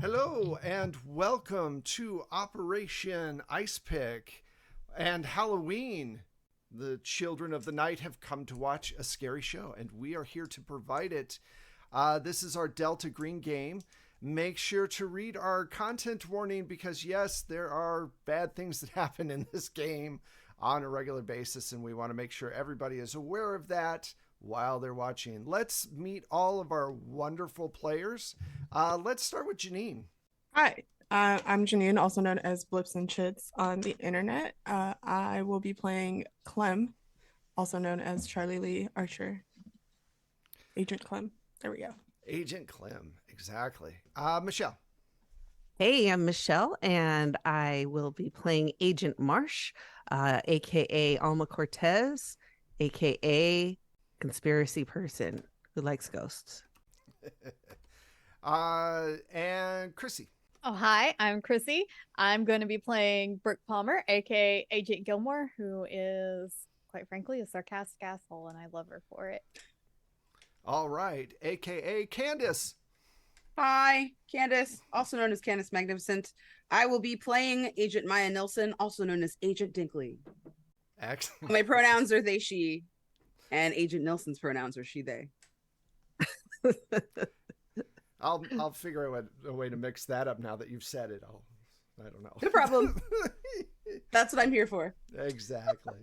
Hello and welcome to Operation Ice Pick and Halloween. The children of the night have come to watch a scary show, and we are here to provide it. This is our Delta Green game. Make sure to read our content warning because, yes, there are bad things that happen in this game on a regular basis, and we want to make sure everybody is aware of that while they're watching. Let's meet all of our wonderful players. Let's start with Janine. Hi, I'm Janine, also known as Blips and Chits on the internet. I will be playing Clem, also known as Charlie Lee Archer. Agent Clem. There we go. Agent Clem, exactly. Michelle. Hey, I'm Michelle, and I will be playing Agent Marsh, aka Alma Cortez, aka conspiracy person who likes ghosts. And Chrissy. Oh, hi, I'm Chrissy. I'm going to be playing Brooke Palmer, aka Agent Gilmore, who is, quite frankly, a sarcastic asshole, and I love her for it. All right, aka Candace. Hi, Candace, also known as Candace Magnificent. I will be playing Agent Maya Nilsson, also known as Agent Dinkley. Excellent. My pronouns are they, she, and Agent Nilsson's pronouns are she, they. I'll figure out a way to mix that up now that you've said it. I don't know. No problem. That's what I'm here for. Exactly.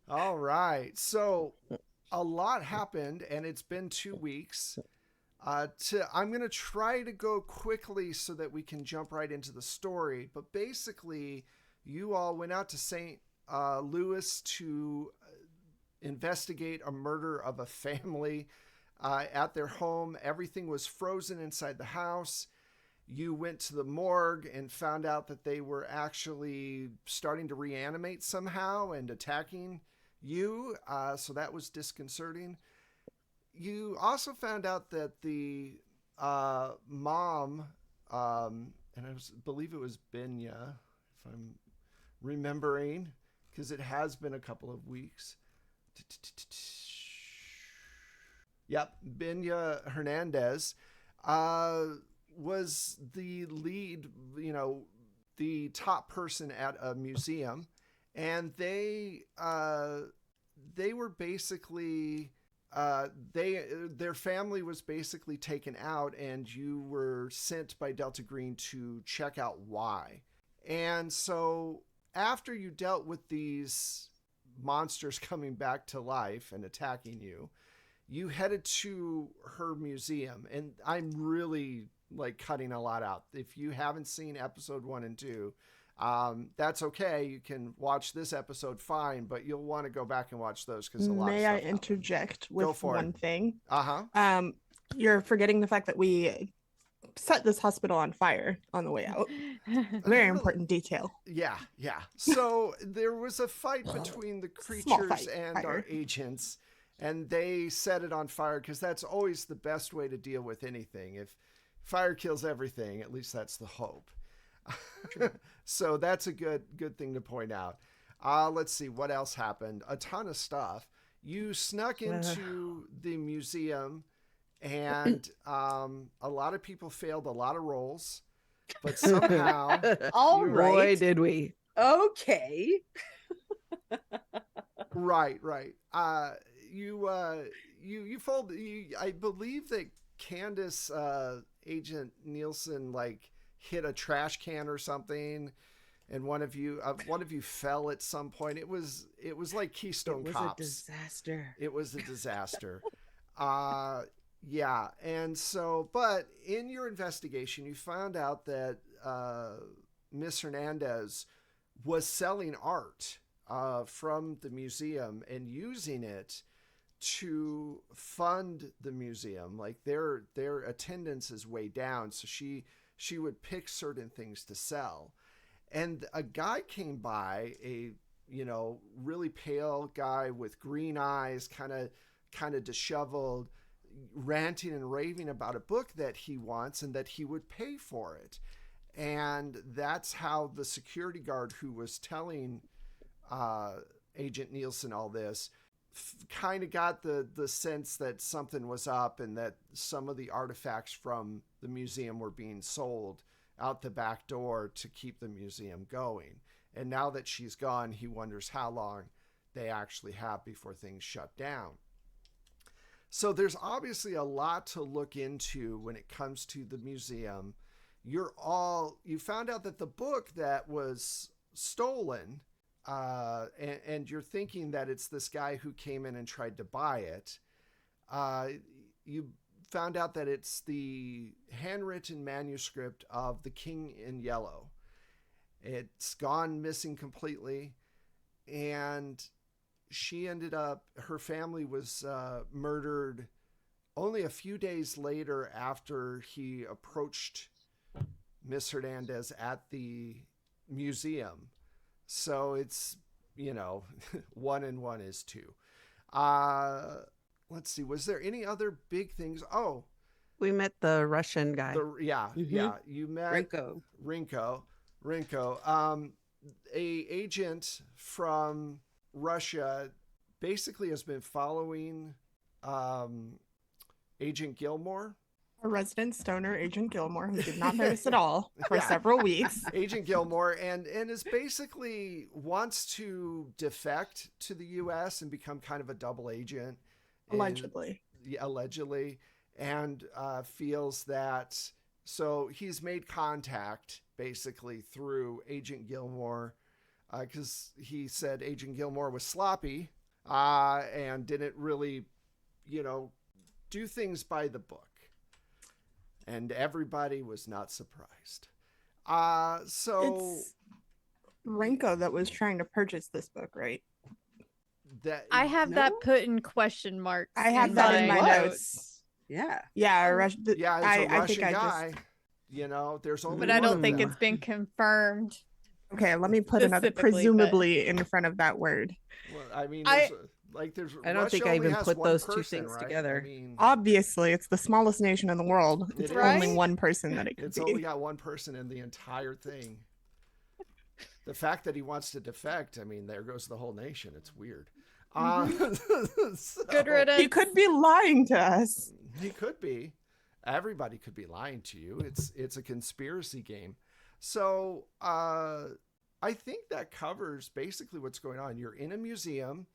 All right. So a lot happened, and it's been 2 weeks. I'm going to try to go quickly so that we can jump right into the story. But basically, you all went out to St. Louis to investigate a murder of a family at their home. Everything was frozen inside the house. You went to the morgue and found out that they were actually starting to reanimate somehow and attacking you. So that was disconcerting. You also found out that the mom, and I believe it was Benya, if I'm remembering, because it has been a couple of weeks. Yep, Benya Hernandez was the lead, the top person at a museum, and they were basically their family was basically taken out, and you were sent by Delta Green to check out why. And so after you dealt with these monsters coming back to life and attacking you, you headed to her museum, and I'm really cutting a lot out. If you haven't seen episode 1 and 2, that's okay. You can watch this episode fine, but you'll want to go back and watch those because a lot of stuff happened. Interject with one thing? Uh-huh. You're forgetting the fact that we set this hospital on fire on the way out. A very important detail. Yeah. So there was a fight between the creatures and our agents, and they set it on fire because that's always the best way to deal with anything. If fire kills everything, at least that's the hope. So that's a good thing to point out. Let's see what else happened. A ton of stuff. You snuck into the museum, and a lot of people failed a lot of rolls, but somehow Boy, did we. Okay. Right. You fold. I believe that Candace, Agent Nielsen, hit a trash can or something, and one of you fell at some point. It was like Keystone Cops. It was a disaster. Yeah, and so, but in your investigation, you found out that Miss Hernandez was selling art from the museum and using it to fund the museum. Their attendance is way down, so she would pick certain things to sell. And a guy came by, a really pale guy with green eyes, kind of disheveled, ranting and raving about a book that he wants and that he would pay for it. And that's how the security guard who was telling Agent Nielsen all this kind of got the sense that something was up and that some of the artifacts from the museum were being sold out the back door to keep the museum going. And now that she's gone, he wonders how long they actually have before things shut down. So there's obviously a lot to look into when it comes to the museum. You found out that the book that was stolen, and you're thinking that it's this guy who came in and tried to buy it. You found out that it's the handwritten manuscript of The King in Yellow. It's gone missing completely, and her family was murdered only a few days later after he approached Miss Hernandez at the museum. So it's, 1 and 1 is 2. Let's see. Was there any other big things? Oh, We met the Russian guy. You met Rinko. Rinko. A agent from Russia basically has been following Agent Gilmore. A resident stoner, Agent Gilmore, who did not notice at all for several weeks. Agent Gilmore, and is basically wants to defect to the U.S. and become kind of a double agent. Allegedly. Allegedly. And feels that, so he's made contact basically through Agent Gilmore, because he said Agent Gilmore was sloppy and didn't really, do things by the book. And everybody was not surprised. So it's Rinko that was trying to purchase this book, right? I have that put in question marks. I have that in my notes. Yeah. Yeah, it's a Russian guy. There's only but I don't think them. it's been confirmed. Okay, let me put another presumably in front of that word. Well, I mean, there's I don't think I even put those two things together. I mean, Obviously, it's the smallest nation in the world. It's Right? only one person that it could it's be. only got one person in the entire thing. The fact that he wants to defect, I mean, there goes the whole nation. It's weird. Good riddance. He could be lying to us. He could be. Everybody could be lying to you. It's a conspiracy game. So I think that covers basically what's going on. You're in a museum.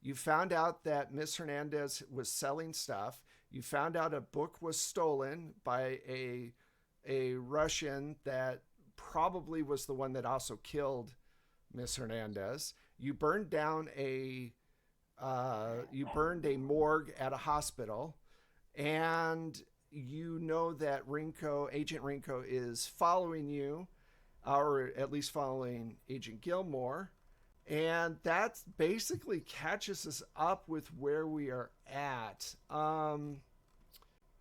You found out that Miss Hernandez was selling stuff. You found out a book was stolen by a Russian that probably was the one that also killed Miss Hernandez. You burned down a morgue at a hospital, and you know that Agent Rinko is following you, or at least following Agent Gilmore. And that basically catches us up with where we are at. And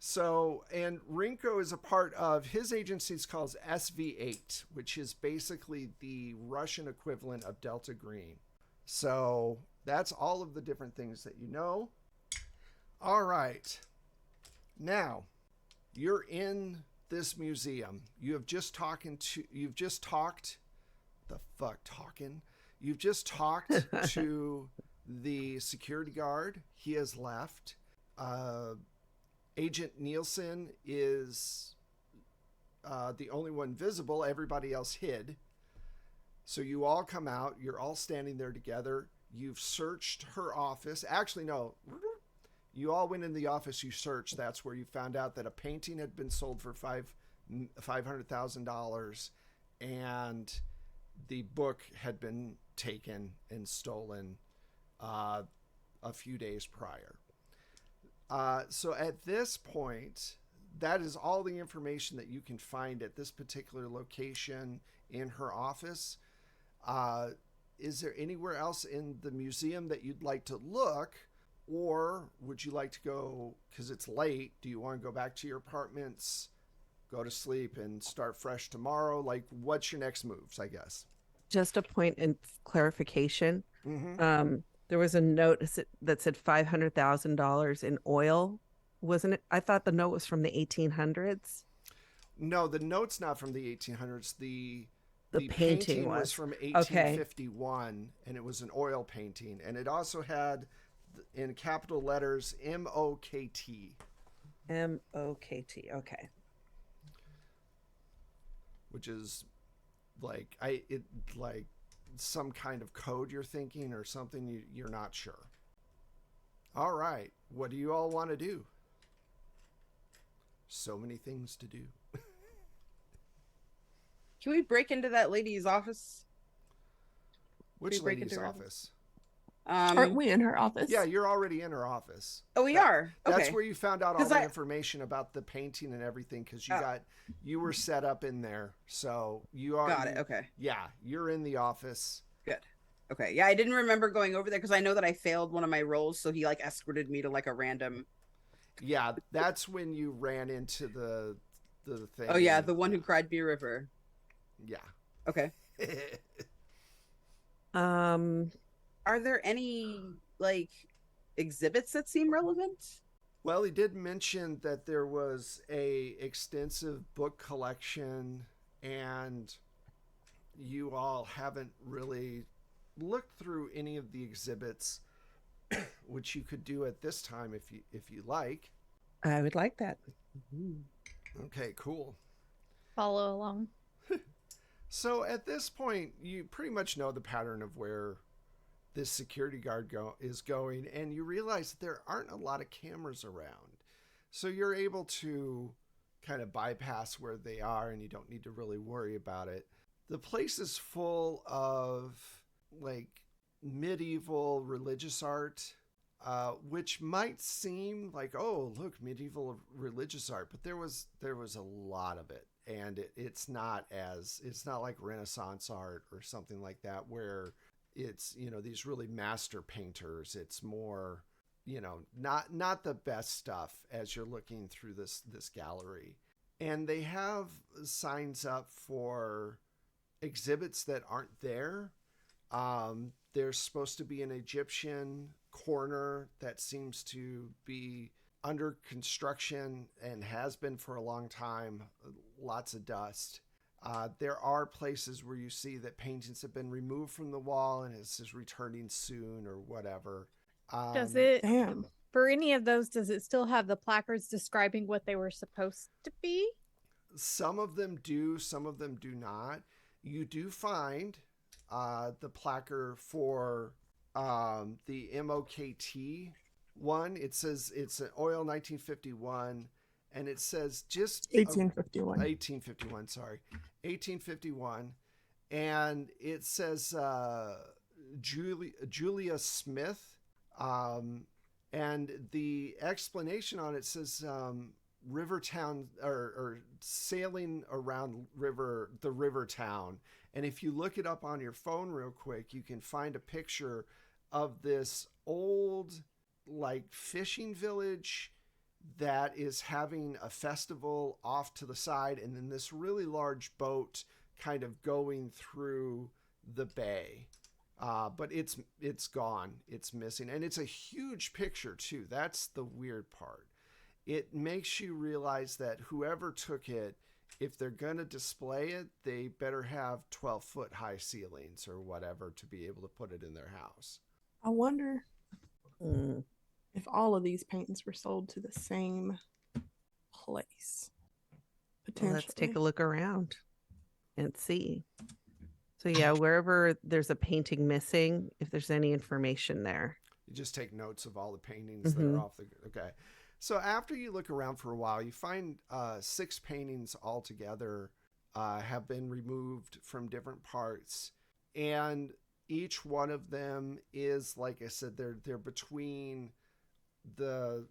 Rinko is a part of his agency. It's called SV8, which is basically the Russian equivalent of Delta Green. So that's all of the different things that you know. All right. Now, you're in this museum. You've just talked to the security guard. He has left. Agent Nielsen is the only one visible. Everybody else hid. So you all come out. You're all standing there together. You've searched her office. Actually, no. You all went in the office. You searched. That's where you found out that a painting had been sold for $500,000, and the book had been taken and stolen a few days prior. So at this point, that is all the information that you can find at this particular location in her office. Is there anywhere else in the museum that you'd like to look, or would you like to go, because it's late, do you want to go back to your apartments, go to sleep, and start fresh tomorrow? Like, what's your next moves, I guess? Just a point in clarification. Mm-hmm. There was a note that said $500,000 in oil, wasn't it? I thought the note was from the 1800s. No, the note's not from the 1800s. The painting was from 1851, and it was an oil painting, and it also had in capital letters MOKT. MOKT. Okay. which is like some kind of code you're thinking or something you're not sure. All right, what do you all want to do? So many things to do. Can we break into that lady's office? Which break lady's into her office? Aren't we in her office? Yeah, you're already in her office. Oh, we are. Okay. That's where you found out all 'Cause the information about the painting and everything because you were set up in there. So you are Got it. Okay. Yeah, you're in the office. Good. Okay. Yeah, I didn't remember going over there because I know that I failed one of my rolls, so he like escorted me to like a random. Yeah, that's when you ran into the thing. Oh yeah, the one who cried Beer River. Yeah. Okay. Are there any like exhibits that seem relevant? Well, he did mention that there was a extensive book collection, and you all haven't really looked through any of the exhibits, which you could do at this time if you like. I would like that. Okay, cool. Follow along. So at this point, you pretty much know the pattern of where this security guard is going, and you realize that there aren't a lot of cameras around. So you're able to kind of bypass where they are, and you don't need to really worry about it. The place is full of like medieval religious art, which might seem like, oh, look, medieval religious art, but there was a lot of it. And it's not like Renaissance art or something like that where it's, these really master painters. It's more, not the best stuff as you're looking through this gallery. And they have signs up for exhibits that aren't there. There's supposed to be an Egyptian corner that seems to be under construction and has been for a long time. Lots of dust. There are places where you see that paintings have been removed from the wall and it's just returning soon or whatever. Does it, Damn. for any of those, does it still have the placards describing what they were supposed to be? Some of them do, some of them do not. You do find the placard for the MOKT one. It says it's an oil 1951, and it says just 1851. 1851, sorry. 1851. And it says Julia Smith. And the explanation on it says Rivertown or sailing around the river town. And if you look it up on your phone real quick, you can find a picture of this old like fishing village that is having a festival off to the side, and then this really large boat kind of going through the bay. But it's gone. It's missing. And it's a huge picture too. That's the weird part. It makes you realize that whoever took it, if they're going to display it, they better have 12-foot high ceilings or whatever to be able to put it in their house. I wonder if all of these paintings were sold to the same place. Potentially. Let's take a look around and see. So yeah, wherever there's a painting missing, if there's any information there. You just take notes of all the paintings that are off the... Okay. So after you look around for a while, you find 6 paintings altogether have been removed from different parts. And each one of them is, like I said, they're between the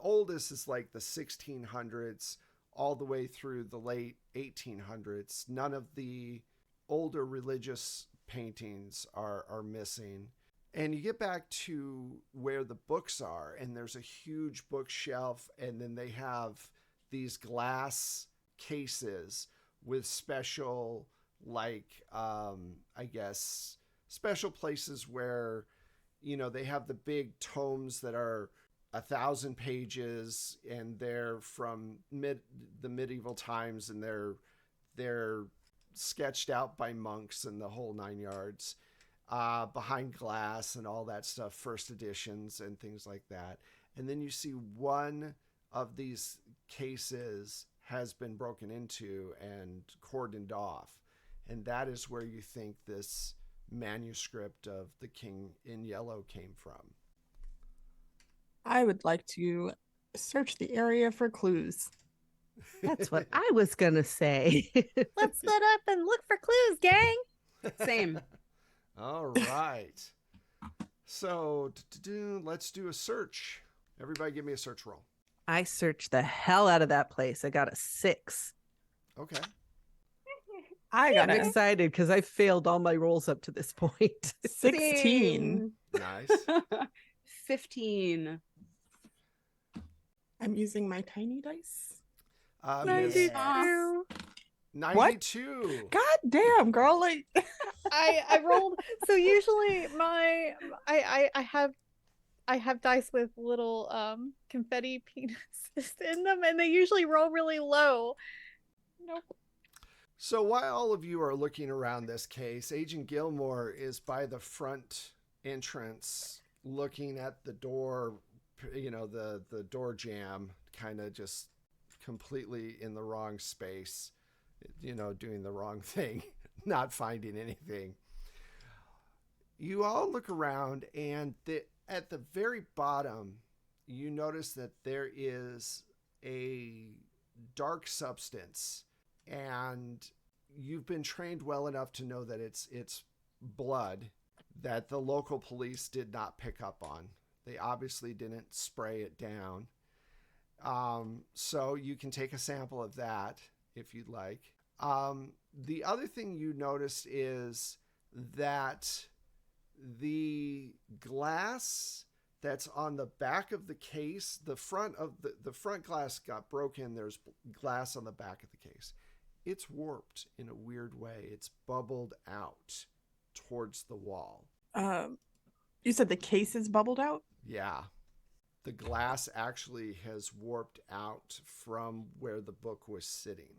oldest is like the 1600s all the way through the late 1800s. None of the older religious paintings are missing. And you get back to where the books are, and there's a huge bookshelf, and then they have these glass cases with special, like, I guess, special places where, they have the big tomes that are 1,000 pages, and they're from the medieval times, and they're sketched out by monks and the whole 9 yards. Behind glass and all that stuff, first editions and things like that. And then you see one of these cases has been broken into and cordoned off. And that is where you think this manuscript of The King in Yellow came from. I would like to search the area for clues. That's what I was gonna say. Let's split up and look for clues, gang. Same. All right. So let's do a search. Everybody give me a search roll. I searched the hell out of that place. I got a 6. Okay. I got I'm a excited because I failed all my rolls up to this point. 16. Nice. 15. I'm using my tiny dice. Miss 92. 92. God damn, girl. Like, I rolled. So usually I have dice with little confetti penises in them, and they usually roll really low. Nope. So while all of you are looking around this case, Agent Gilmore is by the front entrance looking at the door, the door jamb, kind of just completely in the wrong space, doing the wrong thing, not finding anything. You all look around, and at the very bottom, you notice that there is a dark substance, and you've been trained well enough to know that it's blood that the local police did not pick up on. They obviously didn't spray it down. So you can take a sample of that if you'd like. The other thing you notice is that the glass that's on the back of the case, the front glass got broken. There's glass on the back of the case. It's warped in a weird way. It's bubbled out towards the wall. You said the case is bubbled out? Yeah. The glass actually has warped out from where the book was sitting.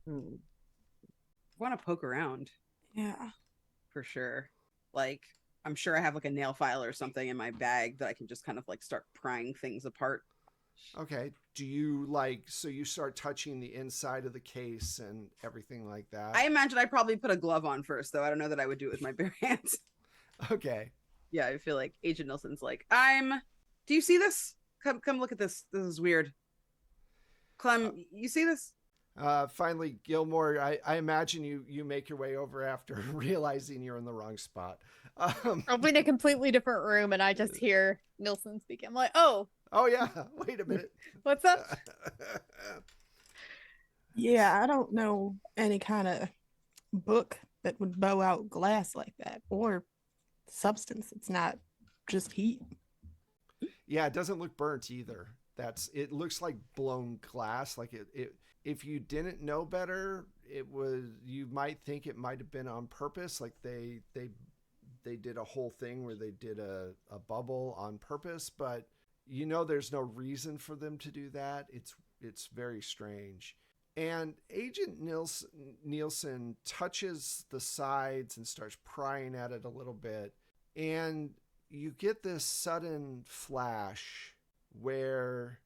I want to poke around. Yeah. For sure. Like, I'm sure I have like a nail file or something in my bag that I can just kind of like start prying things apart. Okay. Do you so you start touching the inside of the case and everything like that? I imagine I'd probably put a glove on first, though. I don't know that I would do it with my bare hands. Okay. Yeah, I feel like Agent Nelson's like, do you see this? Come look at this. This is weird. Clem, you see this? Finally, Gilmore, I imagine you make your way over after realizing you're in the wrong spot. I'll be in a completely different room, and I just hear Nilsson speaking. I'm like, oh, yeah. Wait a minute. what's up? Yeah, I don't know any kind of book that would bow out glass like that, or substance. It's not just heat. Yeah, it doesn't look burnt either. It looks like blown glass. Like it if you didn't know better, you might think it might have been on purpose. Like they did a whole thing where they did a bubble on purpose, but there's no reason for them to do that. It's very strange. And Agent Nielsen touches the sides and starts prying at it a little bit. And you get this sudden flash where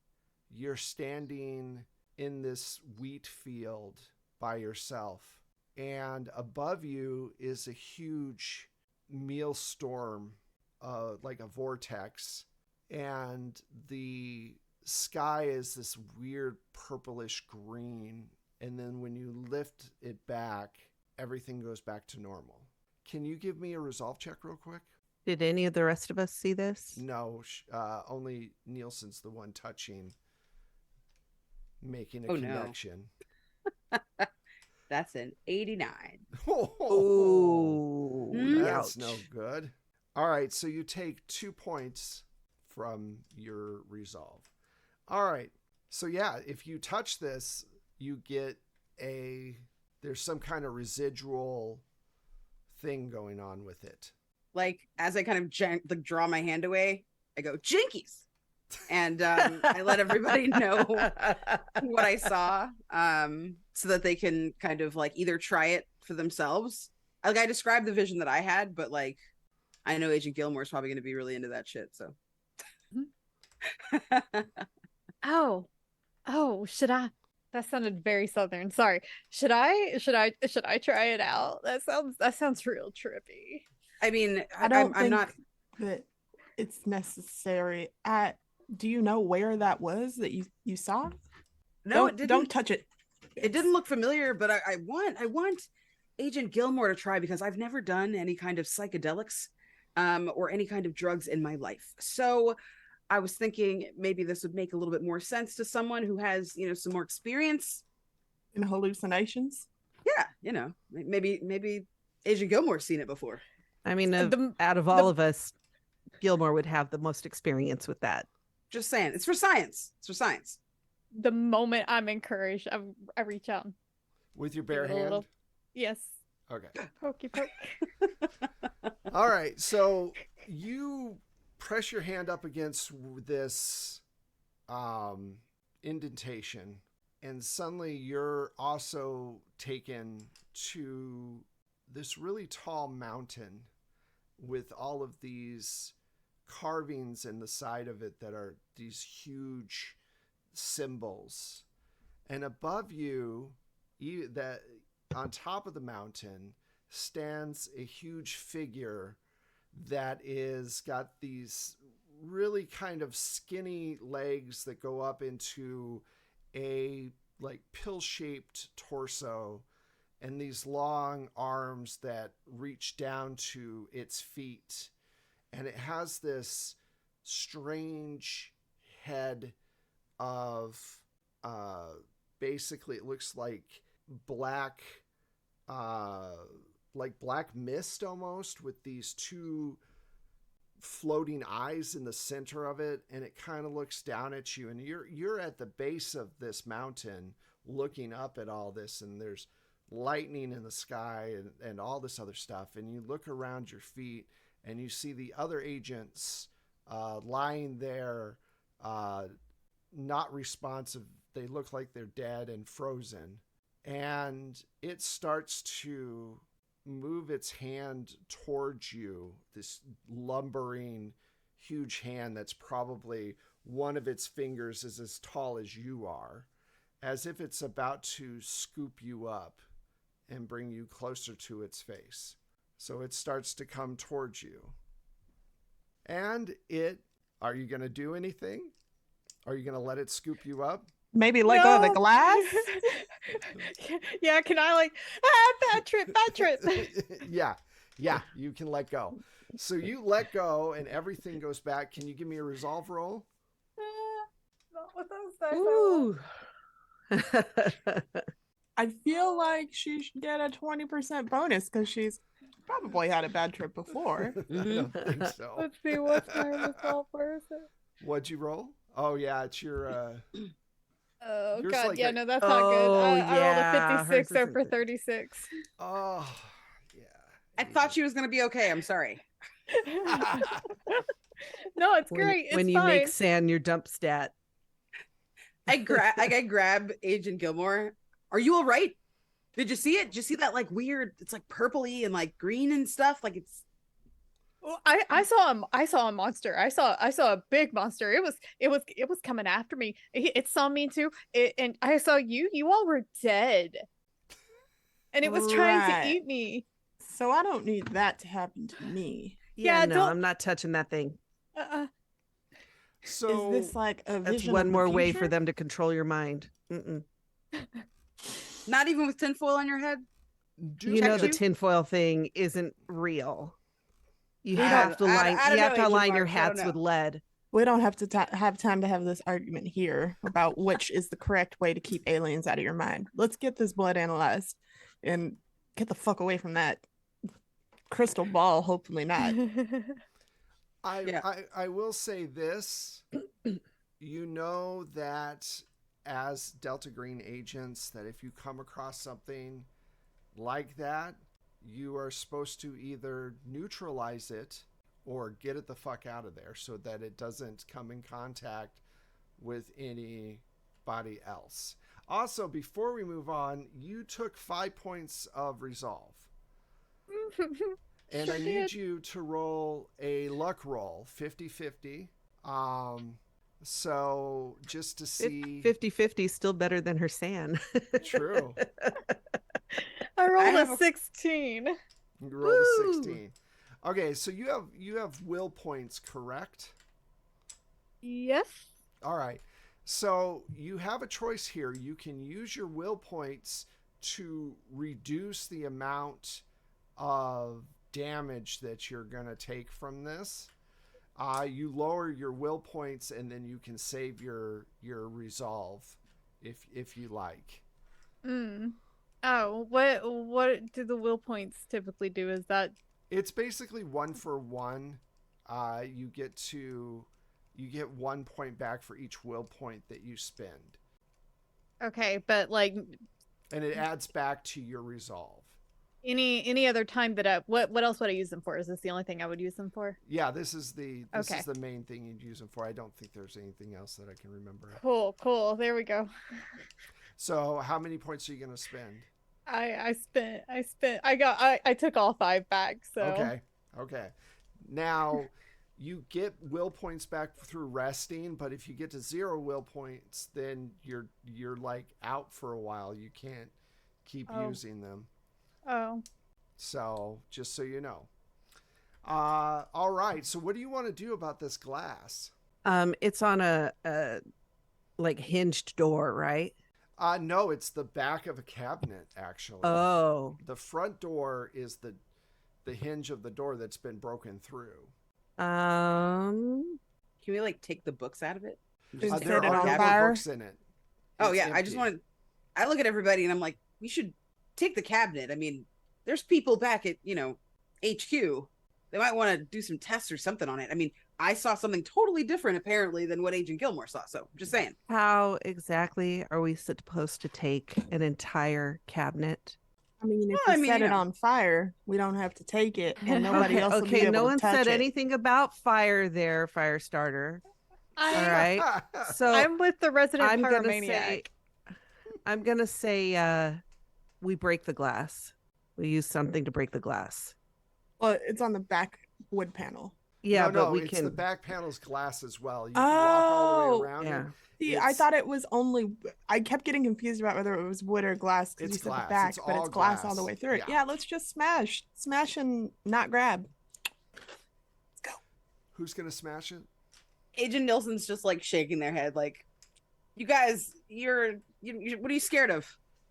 you're standing in this wheat field by yourself. And above you is a huge meal storm, like a vortex. And the sky is this weird purplish green. And then when you lift it back, everything goes back to normal. Can you give me a resolve check real quick? Did any of the rest of us see this? No, only Nielsen's the one touching, making a Oh, no. connection. That's an 89. Oh, That's ouch. no good. All right, so you take 2 points from your resolve. All right, so yeah, if you touch this, you get there's some kind of residual thing going on with it. Like, as I kind of draw my hand away, I go, Jinkies! And I let everybody know what I saw, so that they can kind of like either try it for themselves. Like, I described the vision that I had, but like, I know Agent Gilmore's probably going to be really into that shit. So, Oh, should I That sounded very southern. Sorry. Should I try it out? That sounds real trippy. I mean, I don't I'm think not. that it's necessary. Do you know where that was that you saw? No, it didn't. Don't touch it. It didn't look familiar, but I want Agent Gilmore to try, because I've never done any kind of psychedelics, or any kind of drugs in my life. So I was thinking maybe this would make a little bit more sense to someone who has, some more experience. In hallucinations. Yeah, maybe Agent Gilmore's seen it before. I mean, The- out of all of us, Gilmore would have the most experience with that. Just saying, it's for science. It's for science. The moment I'm encouraged, I reach out. And With your give bare it a hand? little- Yes. Okay. Pokey poke. All right. So you press your hand up against this indentation, and suddenly you're also taken to this really tall mountain with all of these carvings in the side of it that are these huge symbols. And above you, that on top of the mountain stands a huge figure that is got these really kind of skinny legs that go up into a like pill-shaped torso, and these long arms that reach down to its feet. And it has this strange head of basically it looks like black black mist almost, with these two floating eyes in the center of it, and it kind of looks down at you, and you're at the base of this mountain looking up at all this, and there's lightning in the sky and all this other stuff, and you look around your feet and you see the other agents lying there, not responsive. They look like they're dead and frozen, and it starts to move its hand towards you, this lumbering huge hand that's probably one of its fingers is as tall as you are, as if it's about to scoop you up and bring you closer to its face. So it starts to come towards you. And are you going to do anything? Are you going to let it scoop you up? Maybe let go of the No. glass. Yeah, can I bad trip. Yeah, you can let go. So you let go and everything goes back. Can you give me a resolve roll? Not with those dice. Ooh. I feel like she should get a 20% bonus because she's probably had a bad trip before. I don't think so. Let's see, what's my resolve first? What'd you roll? Oh yeah, it's your Oh Yours god, like yeah, a- no, that's not good. Oh, I rolled yeah, a 56 hers over isn't good. 36. oh yeah. I thought she was going to be okay. I'm sorry. No, it's When- great. It's when you fine. make sand your dump stat. I grab Agent Gilmore. Are you all right? Did you see it? Did you see that like weird? It's like purpley and like green and stuff. Like it's. Well, I saw a monster. I saw a big monster. It was coming after me. It saw me too. And I saw you. You all were dead. And it was trying to Right. eat me. So I don't need that to happen to me. Yeah, Yeah, no, don't- I'm not touching that thing. So Is this like a That's vision one of the more way for future? them to control your mind. Mm-mm. Not even with tinfoil on your head. do You know Protect the you? tinfoil thing isn't real. You I have don't- to I line. don't You know, have to Agent align your March, I don't hats with know. lead. We don't have to have time to have this argument here about which is the correct way to keep aliens out of your mind. Let's get this blood analyzed and get the fuck away from that crystal ball. Hopefully not. Yeah. I will say this. You know that as Delta Green agents, that if you come across something like that, you are supposed to either neutralize it or get it the fuck out of there so that it doesn't come in contact with anybody else. Also, before we move on, you took 5 points of resolve. And Sure I need did. you to roll a luck roll, 50-50. So just to see. 50-50 is still better than her sand. True. I rolled have a a- 16. You rolled a Woo! 16. Okay, so you have will points, correct? Yes. All right. So you have a choice here. You can use your will points to reduce the amount of damage that you're going to take from this. You lower your will points and then you can save your resolve if you like. Oh, what do the will points typically do? Is that It's basically 1-for-1. You get 1 point back for each will point that you spend. okay? But like And it adds back to your resolve. any other time that what else would I use them for? Is this the only thing I would use them for? Yeah, this is the Okay. main thing you'd use them for. I don't think there's anything else that I can remember. Cool. There we go. So how many points are you going to spend? I took all 5 back, so Okay. Now you get will points back through resting, but if you get to 0 will points, then you're like out for a while. You can't keep using them. Oh. So just so you know. All right. So what do you want to do about this glass? It's on a like hinged door, right? No, it's the back of a cabinet, actually. Oh. The front door is the hinge of the door that's been broken through. Um Can we like take the books out of it? Just Just set There it are on no fire? books in it. Oh It's yeah, I just empty. wanted. I look at everybody and I'm like, we should take the cabinet. I mean, there's people back at HQ. They might want to do some tests or something on it. I mean, I saw something totally different apparently than what Agent Gilmore saw. So I'm just saying. how exactly are we supposed to take an entire cabinet? I mean, if Well, we I mean, set you it know. on fire, we don't have to take it, and nobody else will be Okay, able no to one touch said it. anything about fire there, fire starter. All right. So I'm with the resident I'm gonna pyromaniac. say I'm gonna say we break the glass. We use something to break the glass. Well, it's on the back wood panel. Yeah, no, but we it's can the back panel's glass as well. You can walk all the Oh. way around yeah. it. See, I It's- thought it was only. I kept getting confused about whether it was wood or glass because you It's said glass. the back, It's but all it's glass all glass. the way through it. Yeah. Yeah, let's just smash and not grab. Who's gonna smash it? Agent Nilsson's just like shaking their head, like, you guys, you what are you scared of?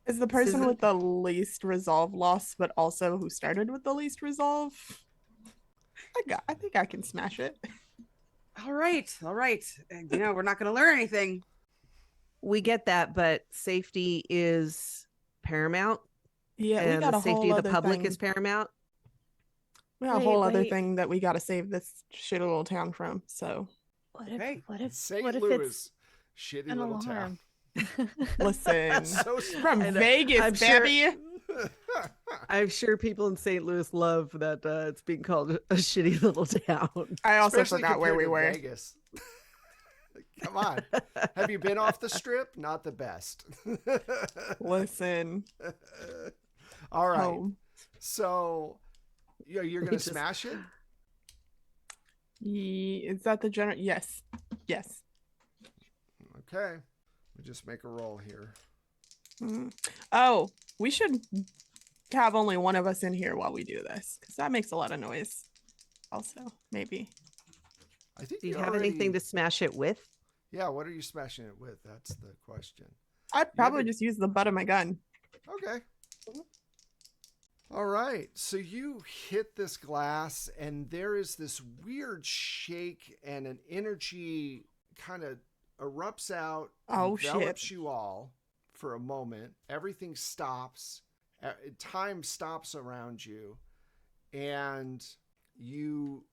Is the person Susan? with the least resolve lost, but also who started with the least resolve? I think I can smash it. All right. We're not going to learn anything. We get that, but safety is paramount. Yeah, we and got the a safety whole of the other public thing. is paramount. We got a whole other Wait. thing that we got to save this shitty little town from. So What Okay. if St. what if Louis, it's shitty an little town. alarm? listen, So from I know. Vegas, I'm sure- baby. I'm sure people in St. Louis love that it's being called a shitty little town. I also Especially forgot where compared we to were. Vegas. Come on. Have you been off the strip? Not the best. Listen, All right. home. So you're We going to just- smash it? Is that the general? Yes. Okay. We just make a roll here. Mm. Oh, we should have only one of us in here while we do this because that makes a lot of noise. Also, maybe. I think Do you you have anything to smash it with? Yeah, what are you smashing it with? That's the question. I'd probably haven't- just use the butt of my gun. Okay. All right. So you hit this glass, and there is this weird shake, and an energy kind of erupts out, Oh, shit. envelops you all for a moment. Everything stops. Time stops around you, and you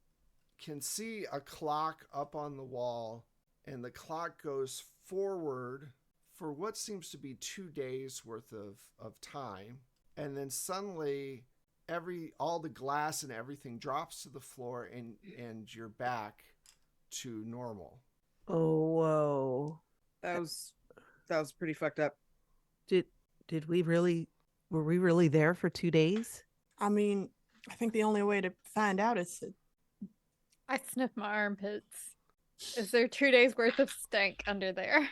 can see a clock up on the wall, and the clock goes forward for what seems to be 2 days worth of time. And then suddenly all the glass and everything drops to the floor, and you're back to normal. Oh, whoa. That was pretty fucked up. Did we really, were we really there for 2 days? I mean, I think the only way to find out is to. I sniff my armpits. Is there 2 days worth of stank under there?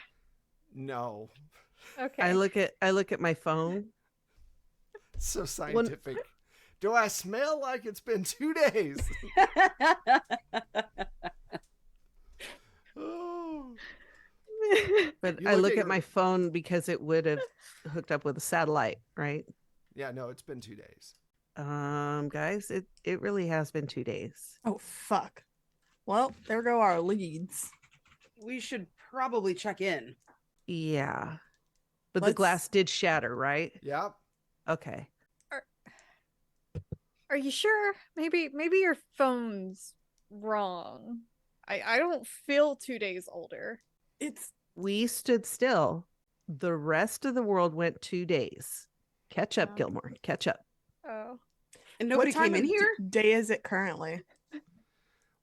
No. Okay. I look at my phone. So scientific. Do I smell like it's been 2 days? Oh. But You I look look at at your- my phone because it would have hooked up with a satellite, right? Yeah, no, it's been 2 days. Guys, it really has been 2 days. Oh fuck. Well, there go our leads. We should probably check in. Yeah. But the Let's- glass did shatter, right? Yep. Okay. Are you sure? Maybe your phone's wrong. I don't feel 2 days older. It's We stood still. The rest of the world went 2 days. Catch up, Oh. Gilmore. Catch up. Oh. And nobody what time came in of here? day is it currently?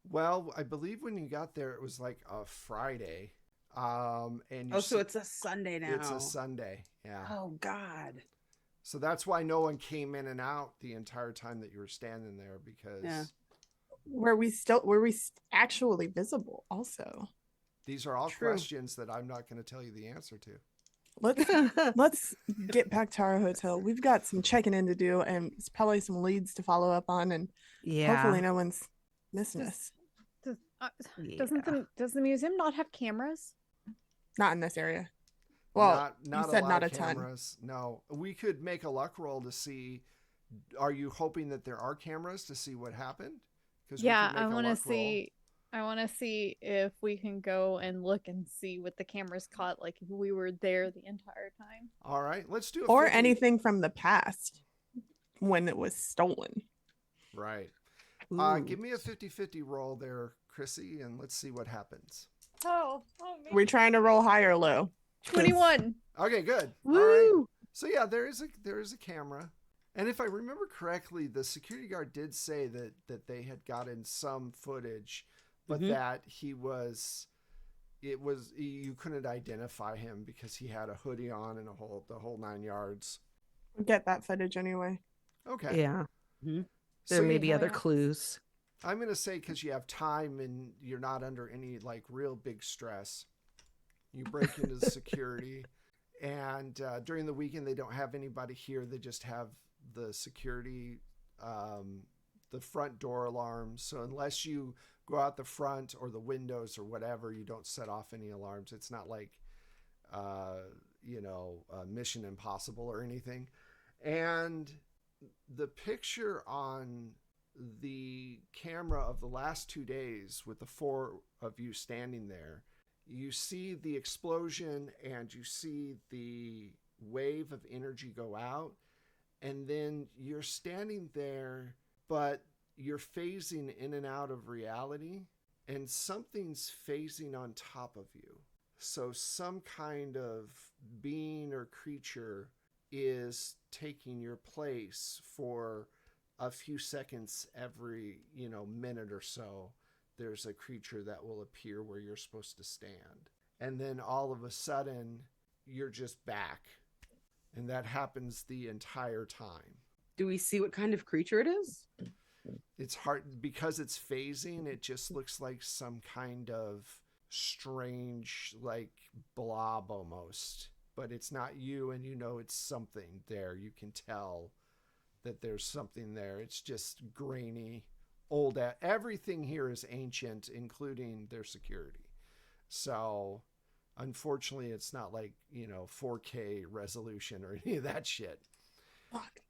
Well, I believe when you got there, it was like a Friday. And you Oh, so s- it's a Sunday now. it's a Sunday. Yeah. Oh God. So that's why no one came in and out the entire time that you were standing there, because Yeah. Were we actually visible also? these are all True. questions that I'm not going to tell you the answer to. Let's get back to our hotel. We've got some checking in to do and it's probably some leads to follow up on, and Yeah. hopefully no one's missing us. Does the museum not have cameras? Not in this area. Well, not you said a lot not of a ton. cameras. No, we could make a luck roll to see. Are you hoping that there are cameras to see what happened? Because Yeah, I want to see. I want to see if we can go and look and see what the cameras caught, like if we were there the entire time. All right, let's do it. Or anything from the past when it was stolen. Right. Ooh. Give me a 50-50 roll there, Chrissy, and let's see what happens. Oh, We're trying to roll high or low. 21. Okay, good. All Woo! right. So yeah, there is a camera. And if I remember correctly, the security guard did say that they had gotten some footage, but Mhm. that you couldn't identify him because he had a hoodie on and the whole 9 yards. We'll get that footage anyway. Okay. Yeah. Mhm. There may you- be other Yeah. clues. I'm going to say, because you have time and you're not under any like real big stress, you break into the security, and during the weekend they don't have anybody here. They just have the security, the front door alarm. So unless you go out the front or the windows or whatever, you don't set off any alarms. It's not like, Mission Impossible or anything. And the picture on the camera of the last 2 days with the 4 of you standing there, you see the explosion and you see the wave of energy go out, and then you're standing there, but you're phasing in and out of reality, and something's phasing on top of you. So some kind of being or creature is taking your place for a few seconds every, minute or so. There's a creature that will appear where you're supposed to stand. And then all of a sudden, you're just back. And that happens the entire time. Do we see what kind of creature it is? It's hard because it's phasing. It just looks like some kind of strange, like blob almost. But it's not you, and it's something there. You can tell that there's something there. It's just grainy, old. Everything here is ancient, including their security. So, unfortunately, it's not like 4K resolution or any of that shit. Fuck.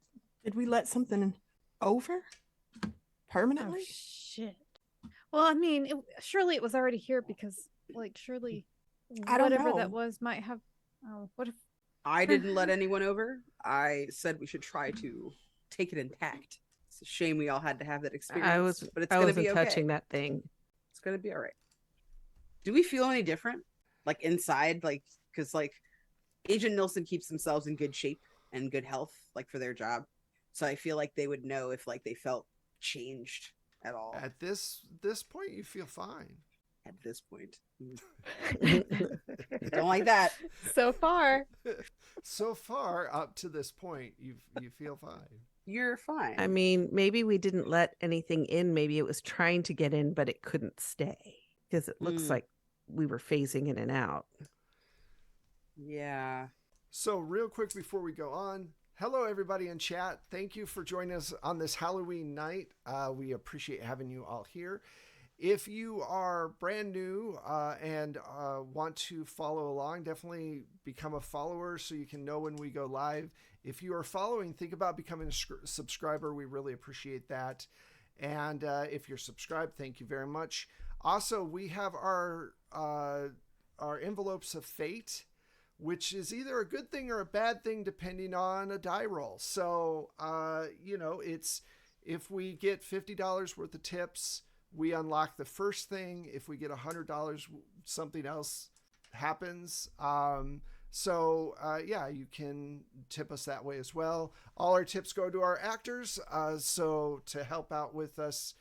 Did we let something over permanently? Oh, shit. Well, I mean, surely it was already here because, surely I don't whatever know. that was might have. Oh, what if? I didn't let anyone over. I said we should try to take it intact. It's a shame we all had to have that experience. But it's I gonna wasn't be okay. touching that thing. It's gonna be all right. Do we feel any different? Like inside, because Agent Nilsson keeps themselves in good shape and good health, for their job. So I feel like they would know if they felt changed at all. At this point, you feel fine. At this point, don't like that. So far, So far, up to this point, you feel fine. You're fine. I mean, maybe we didn't let anything in. Maybe it was trying to get in, but it couldn't stay because it looks Mm. like we were phasing in and out. Yeah. So real quick before we go on, hello everybody in chat. Thank you for joining us on this Halloween night. We appreciate having you all here. If you are brand new and want to follow along, definitely become a follower so you can know when we go live. If you are following, think about becoming a subscriber. We really appreciate that. And if you're subscribed, thank you very much. Also, we have our envelopes of fate, which is either a good thing or a bad thing depending on a die roll. So, it's if we get $50 worth of tips, we unlock the first thing. If we get $100, something else happens. You can tip us that way as well. All our tips go to our actors, so to help out with us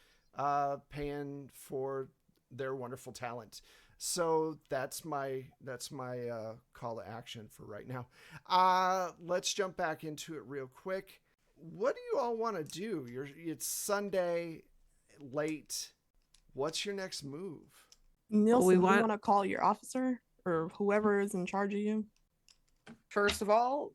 paying for their wonderful talent. So that's my call to action for right now. Let's jump back into it real quick. What do you all want to do? It's Sunday late. What's your next move? Nielsen, we do you want- want to call your officer or whoever is in charge of you? First of all,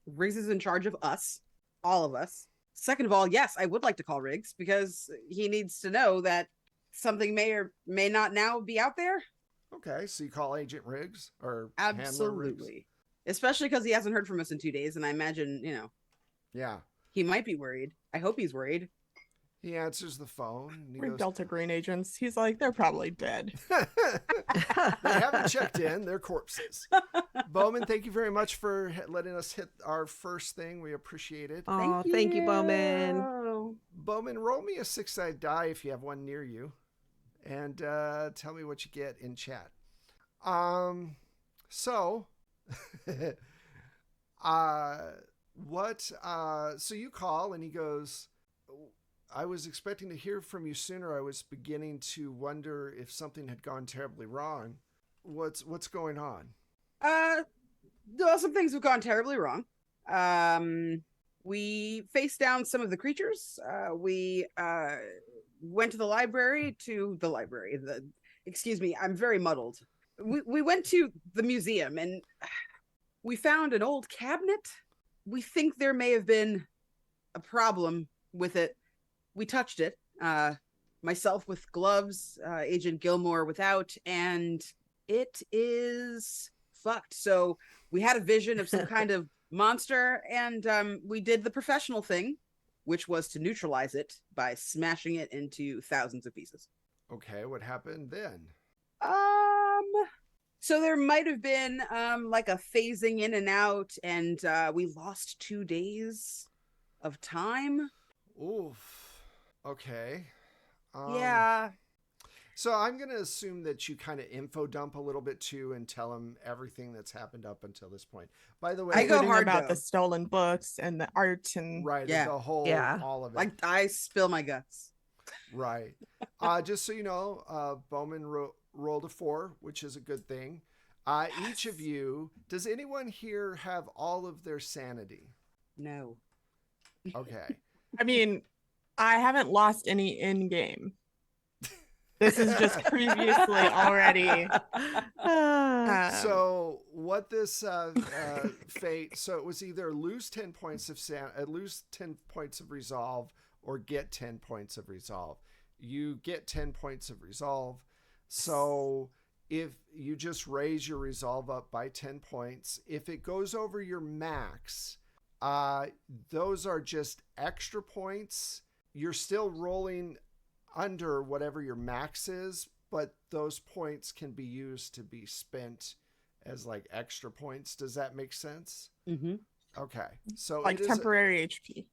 Riggs is in charge of us, all of us. Second of all, yes, I would like to call Riggs because he needs to know that something may or may not now be out there. Okay, so you call Agent Riggs or Handler Riggs? Absolutely. Especially because he hasn't heard from us in 2 days, and I imagine, Yeah. he might be worried. I hope he's worried. He answers the phone. And he We're goes, Delta Green agents. He's like, they're probably dead. they haven't checked in. They're corpses. Bowman, thank you very much for letting us hit our first thing. We appreciate it. Oh, thank you, Bowman. Bowman, roll me a 6-sided die if you have one near you. And tell me what you get in chat. So you call and he goes, I was expecting to hear from you sooner. I was beginning to wonder if something had gone terribly wrong. What's going on? Well, some things have gone terribly wrong. We faced down some of the creatures. We went to the library. Excuse me, I'm very muddled. We went to the museum and we found an old cabinet. We think there may have been a problem with it. We touched it, myself with gloves, Agent Gilmore without, and it is fucked. So we had a vision of some kind of monster, and we did the professional thing, which was to neutralize it by smashing it into thousands of pieces. Okay, what happened then? So there might have been like a phasing in and out, and we lost 2 days of time. Oof. Okay. Yeah. So I'm going to assume that you kind of info dump a little bit too and tell them everything that's happened up until this point. By the way, I go Including hard about though. the stolen books and the art and right, Yeah. the whole, Yeah. all of it. Like I spill my guts. Right. Just so you know, Bowman rolled a 4, which is a good thing. Each of you, does anyone here have all of their sanity? No. Okay. I mean, I haven't lost any in game. This is just previously already. So what this fate? So it was either lose 10 points of lose 10 points of resolve, or get 10 points of resolve. You get 10 points of resolve. So if you just raise your resolve up by 10 points, if it goes over your max, those are just extra points. You're still rolling under whatever your max is, but those points can be used to be spent as like extra points. Does that make sense? Mm-hmm. Okay. So Like it is temporary HP.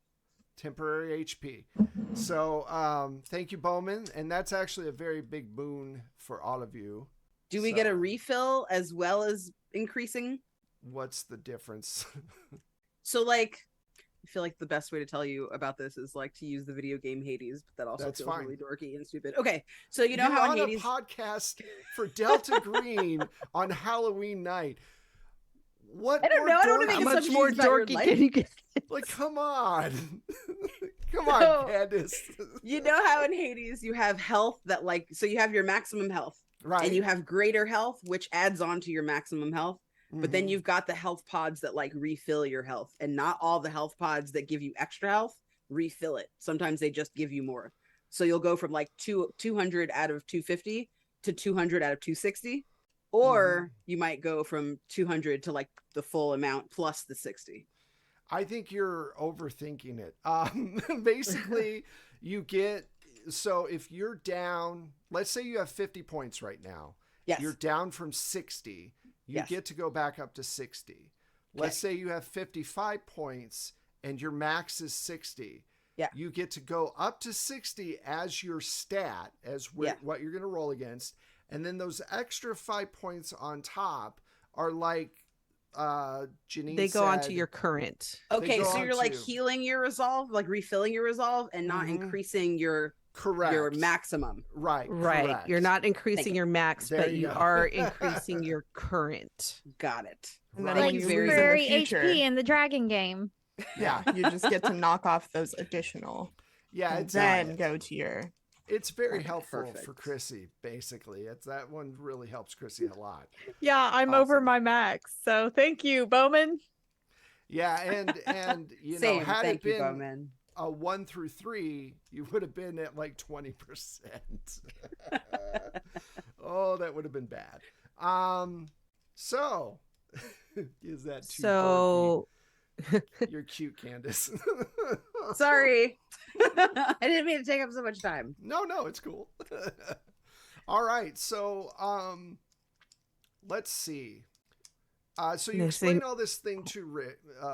temporary HP. So thank you, Bowman. And that's actually a very big boon for all of you. Do we get a So, refill as well as increasing? What's the difference? So like, I feel like the best way to tell you about this is like to use the video game Hades, but that also That's feels fine. really dorky and stupid. Okay, so you know You're how on in Hades, a podcast for Delta Green on Halloween night. What I don't more know, I don't wanna dorky make How it can much such more about your dorky life. can you get? Like, come on. Come on, So- Candace. you know how in Hades you have health that like, so you have your maximum health. Right. and you have greater health, which adds on to your maximum health. But then Mhm. you've got the health pods that like refill your health, and not all the health pods that give you extra health refill it. Sometimes they just give you more. So you'll go from like 200 out of 250 to 200 out of 260, or you might go from 200 to like the full amount plus the 60. I think you're overthinking it. Basically, you get, so if you're down, let's say you have 50 points right now. Yes. You're down from 60. You Yes. get to go back up to 60. Let's say you have 55 points and your max is 60. Yeah. You get to go up to 60 as your stat, as what you're going to roll against. And then those extra 5 points on top are like Janine They go on to said, your current. Okay, go so on you're like to- healing your resolve, like refilling your resolve, and not increasing your correct. maximum. Right. Right. Correct. You're not increasing you. your max, There but you you go. are increasing your current. Got it. And then Right. when Like you very lose in the Prairie future, HP in the dragon game. Yeah. you just get to knock off those additional, Yeah. and It's then go to your. It's very Okay, helpful perfect. for Chrissy, basically. It's that one really helps Chrissy a lot. Yeah, I'm over Awesome. my max. So thank you, Bowman. Yeah, and you know, Same. had Thank it you, been Bowman. a 1 through 3, you would have been at like 20%. Oh, that would have been bad. So is that too So barky? You're cute, Candace. Sorry. I didn't mean to take up so much time. No, it's cool. All right, so let's see. So you Missing- explain all this thing to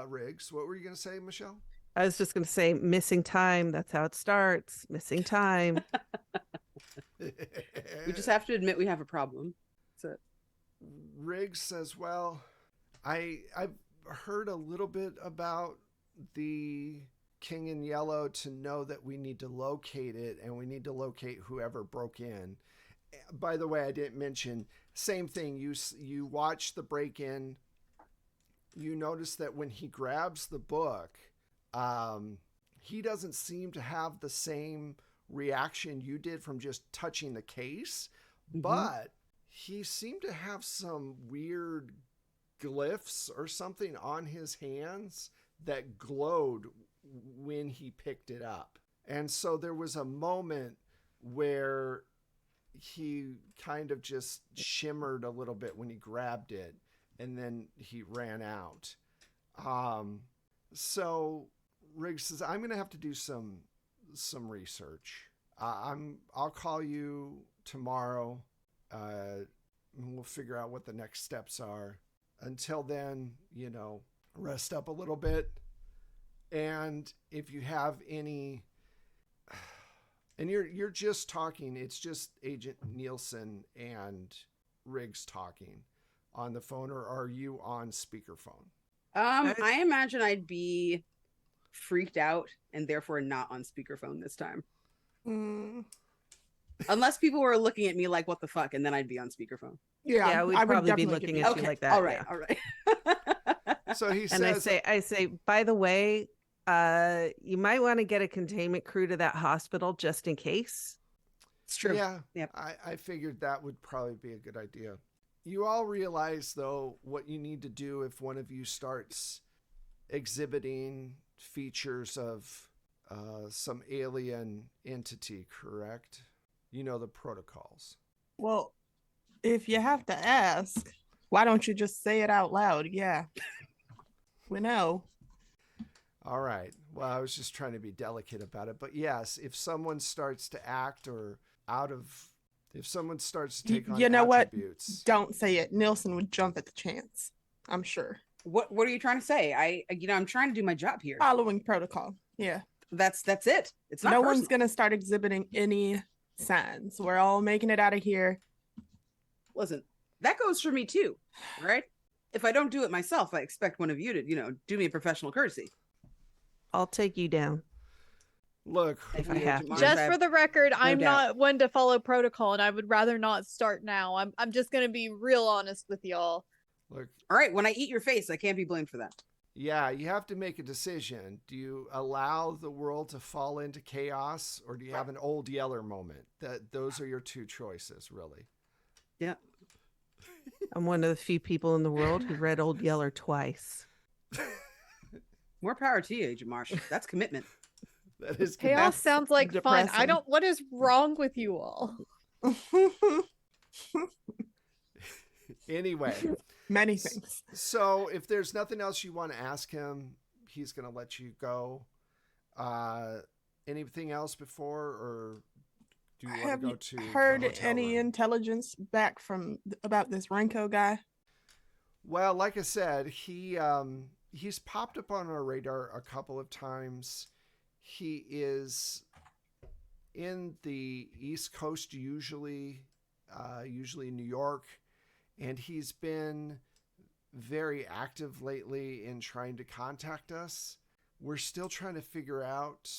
Riggs. What were you going to say, Michelle? I was just going to say missing time. That's how it starts. Missing time. We just have to admit we have a problem. That's it. Riggs says, well, I've heard a little bit about the King in Yellow to know that we need to locate it, and we need to locate whoever broke in. By the way, I didn't mention, same thing. You watch the break-in. You notice that when he grabs the book, he doesn't seem to have the same reaction you did from just touching the case, but he seemed to have some weird glyphs or something on his hands that glowed when he picked it up. And so there was a moment where he kind of just shimmered a little bit when he grabbed it, and then he ran out. So Riggs says, I'm going to have to do some research. I'll call you tomorrow. And we'll figure out what the next steps are. Until then, rest up a little bit. And if you have any, and you're just talking, it's just Agent Nielsen and Riggs talking on the phone, or are you on speakerphone? I imagine I'd be freaked out and therefore not on speakerphone this time. Unless people were looking at me like, what the fuck? And then I'd be on speakerphone. Yeah, we'd I would probably be definitely looking give at you- you Okay. like that. All right. yeah. All right. So he And says, I say, by the way, you might want to get a containment crew to that hospital just in case. It's true. yeah, Yep. I figured that would probably be a good idea. You all realize, though, what you need to do if one of you starts exhibiting features of some alien entity, correct? You know the protocols. Well, if you have to ask, why don't you just say it out loud? Yeah. We know. All right. Well, I was just trying to be delicate about it. But yes, if someone starts to act if someone starts to take on You know what? attributes. Don't say it. Nielsen would jump at the chance. I'm sure. What are you trying to say? I'm trying to do my job here. Following protocol. Yeah. That's it. It's not No personal. one's going to start exhibiting any signs. We're all making it out of here. Listen, that goes for me too, right? If I don't do it myself, I expect one of you to, do me a professional courtesy. I'll take you down. Look, If I You, have Agent to. Mars, Just I for have- the record, I'm doubt. not one to follow protocol, and I would rather not start now. I'm just gonna be real honest with y'all. look, All right, when I eat your face, I can't be blamed for that. yeah, you have to make a decision. Do you allow the world to fall into chaos, or do you have an old Yeller moment? Those are your two choices, really. Yeah. I'm one of the few people in the world who read Old Yeller twice. More power to you, Agent Marsh. That's commitment. That is Chaos That's sounds like fun. I depressing. don't. What is wrong with you all? Anyway. Many things. So if there's nothing else you want to ask him, he's going to let you go. Anything else before, or do you want Have to go you to the heard hotel any room? intelligence back from about this Renko guy? Well, like I said, he's popped up on our radar a couple of times. He is in the East Coast usually in New York, and he's been very active lately in trying to contact us. We're still trying to figure out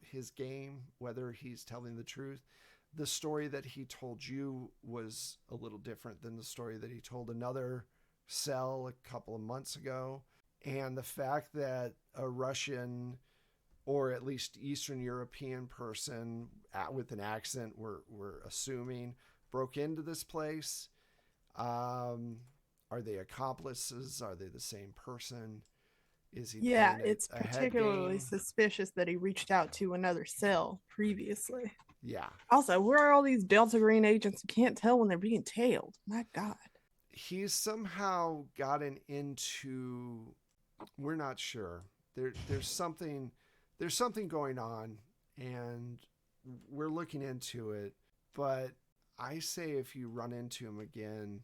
his game, whether he's telling the truth. The story that he told you was a little different than the story that he told another cell a couple of months ago. And the fact that a Russian or at least Eastern European person with an accent, we're assuming, broke into this place. Are they accomplices? Are they the same person? Is he Yeah, playing it's a head particularly game? suspicious that he reached out to another cell previously. Yeah. Also, where are all these Delta Green agents who can't tell when they're being tailed? My God. He's somehow gotten into, we're not sure. There's something going on, and we're looking into it. But I say if you run into him again,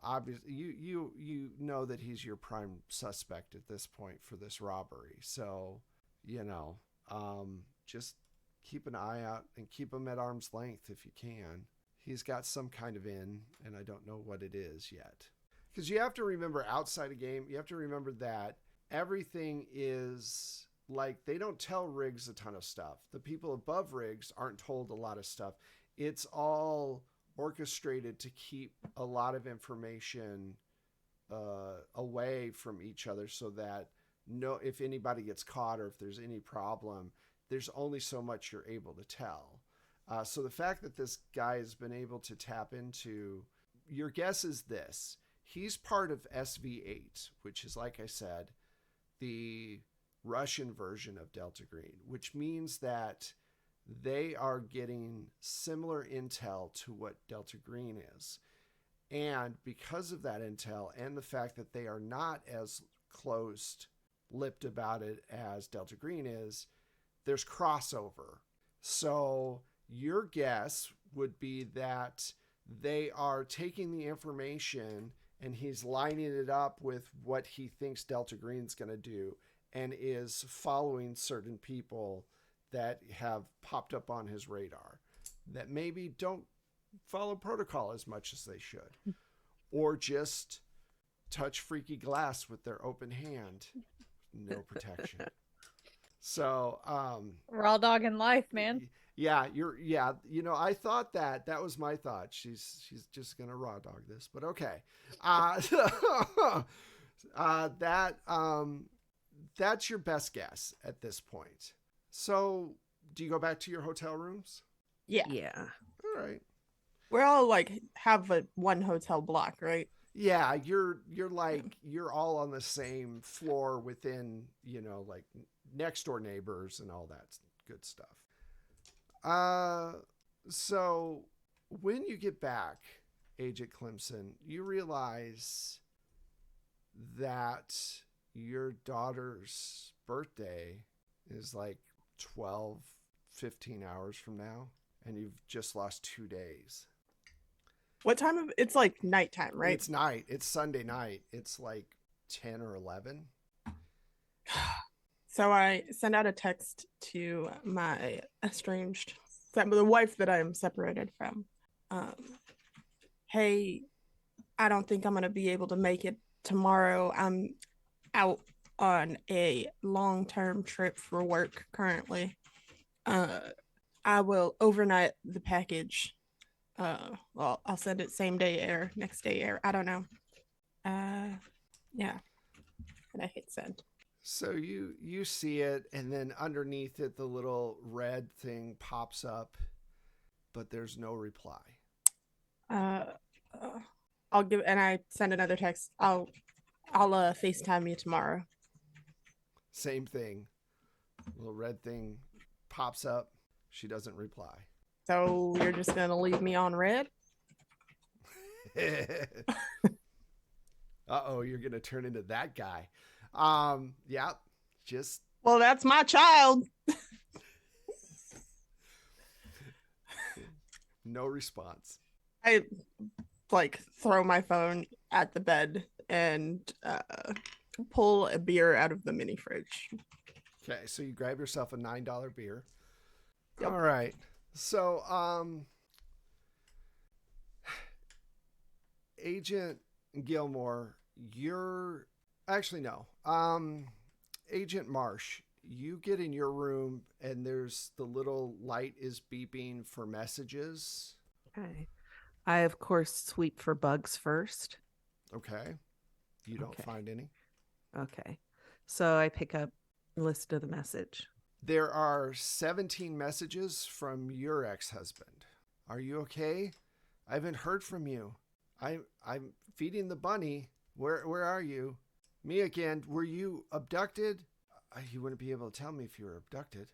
obviously you know that he's your prime suspect at this point for this robbery. So, just keep an eye out and keep him at arm's length if you can. He's got some kind of in, and I don't know what it is yet. Because you have to remember, outside a game, you have to remember that everything is like, they don't tell Riggs a ton of stuff. The people above Riggs aren't told a lot of stuff. It's all orchestrated to keep a lot of information away from each other, so that if anybody gets caught or if there's any problem, there's only so much you're able to tell. So the fact that this guy has been able to tap into, your guess is this: he's part of SV8, which is, like I said, the Russian version of Delta Green, which means that they are getting similar intel to what Delta Green is. And because of that intel and the fact that they are not as closed-lipped about it as Delta Green is, there's crossover. So your guess would be that they are taking the information and he's lining it up with what he thinks Delta Green's going to do, and is following certain people that have popped up on his radar that maybe don't follow protocol as much as they should, or just touch freaky glass with their open hand, no protection. So Raw dog in life, man. Yeah, I thought that was my thought. She's just gonna raw dog this, but okay. That's your best guess at this point. So, do you go back to your hotel rooms? Yeah. Yeah. All right. We're all have one hotel block, right? Yeah, you're all on the same floor within, like next door neighbors and all that good stuff. So when you get back, Agent Clemson, you realize that your daughter's birthday is like 12, 15 hours from now, and you've just lost 2 days. What time of it's like nighttime, right? It's night. It's Sunday night. It's like 10 or 11. So I send out a text to my the wife that I am separated from. Hey, I don't think I'm going to be able to make it tomorrow. I'm out on a long-term trip for work currently. I will overnight the package. Well, I'll send it same day air, next day air. I don't know. Yeah. And I hit send. So you see it, and then underneath it, the little red thing pops up, but there's no reply. Uh, uh, I'll give, and I send another text. I'll FaceTime you tomorrow. Same thing. Little red thing pops up. She doesn't reply. So you're just gonna leave me on red? Uh-oh, you're gonna turn into that guy. Yeah, just Well, that's my child. no response. I like throw my phone at the bed and pull a beer out of the mini fridge. Okay, so you grab yourself a $9 beer. Yep. All right. So, Agent Gilmore, you're actually no. Agent Marsh, you get in your room and there's the little light is beeping for messages. Okay. I, of course, sweep for bugs first. Okay. You don't Okay. find any. Okay. So I pick up a list of the message. There are 17 messages from your ex-husband. Are you okay? I haven't heard from you. I'm feeding the bunny. Where are you? Me again. Were you abducted? You wouldn't be able to tell me if you were abducted.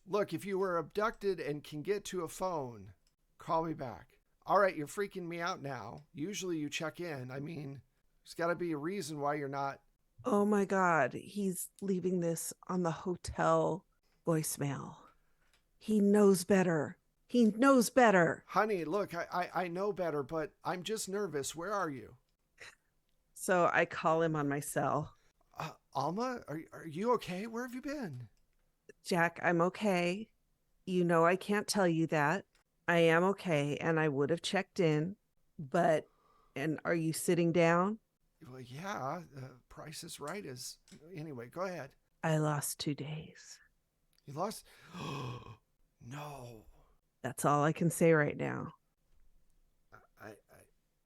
Look, if you were abducted and can get to a phone, call me back. All right, you're freaking me out now. Usually you check in. I mean, there's got to be a reason why you're not. Oh my God. He's leaving this on the hotel voicemail. He knows better. He knows better. Honey, look, I know better, but I'm just nervous. Where are you? So I call him on my cell. Alma, are you okay? Where have you been? Jack, I'm okay. You know I can't tell you that. I am okay, and I would have checked in, but, and are you sitting down? Well, yeah, Price is Right is. Anyway, go ahead. I lost 2 days. You lost? No. That's all I can say right now. I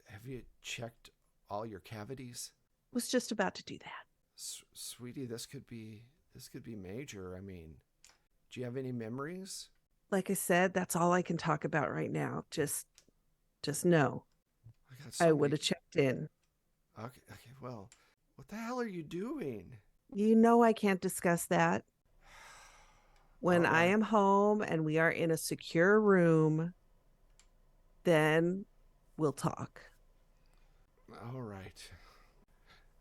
have you checked all your cavities? Was just about to do that. Sweetie, this could be major. I mean, do you have any memories? Like I said, that's all I can talk about right now. Just know I I would have checked in. Okay, well, what the hell are you doing? You know I can't discuss that. When All I right. am home and we are in a secure room, then we'll talk. All right.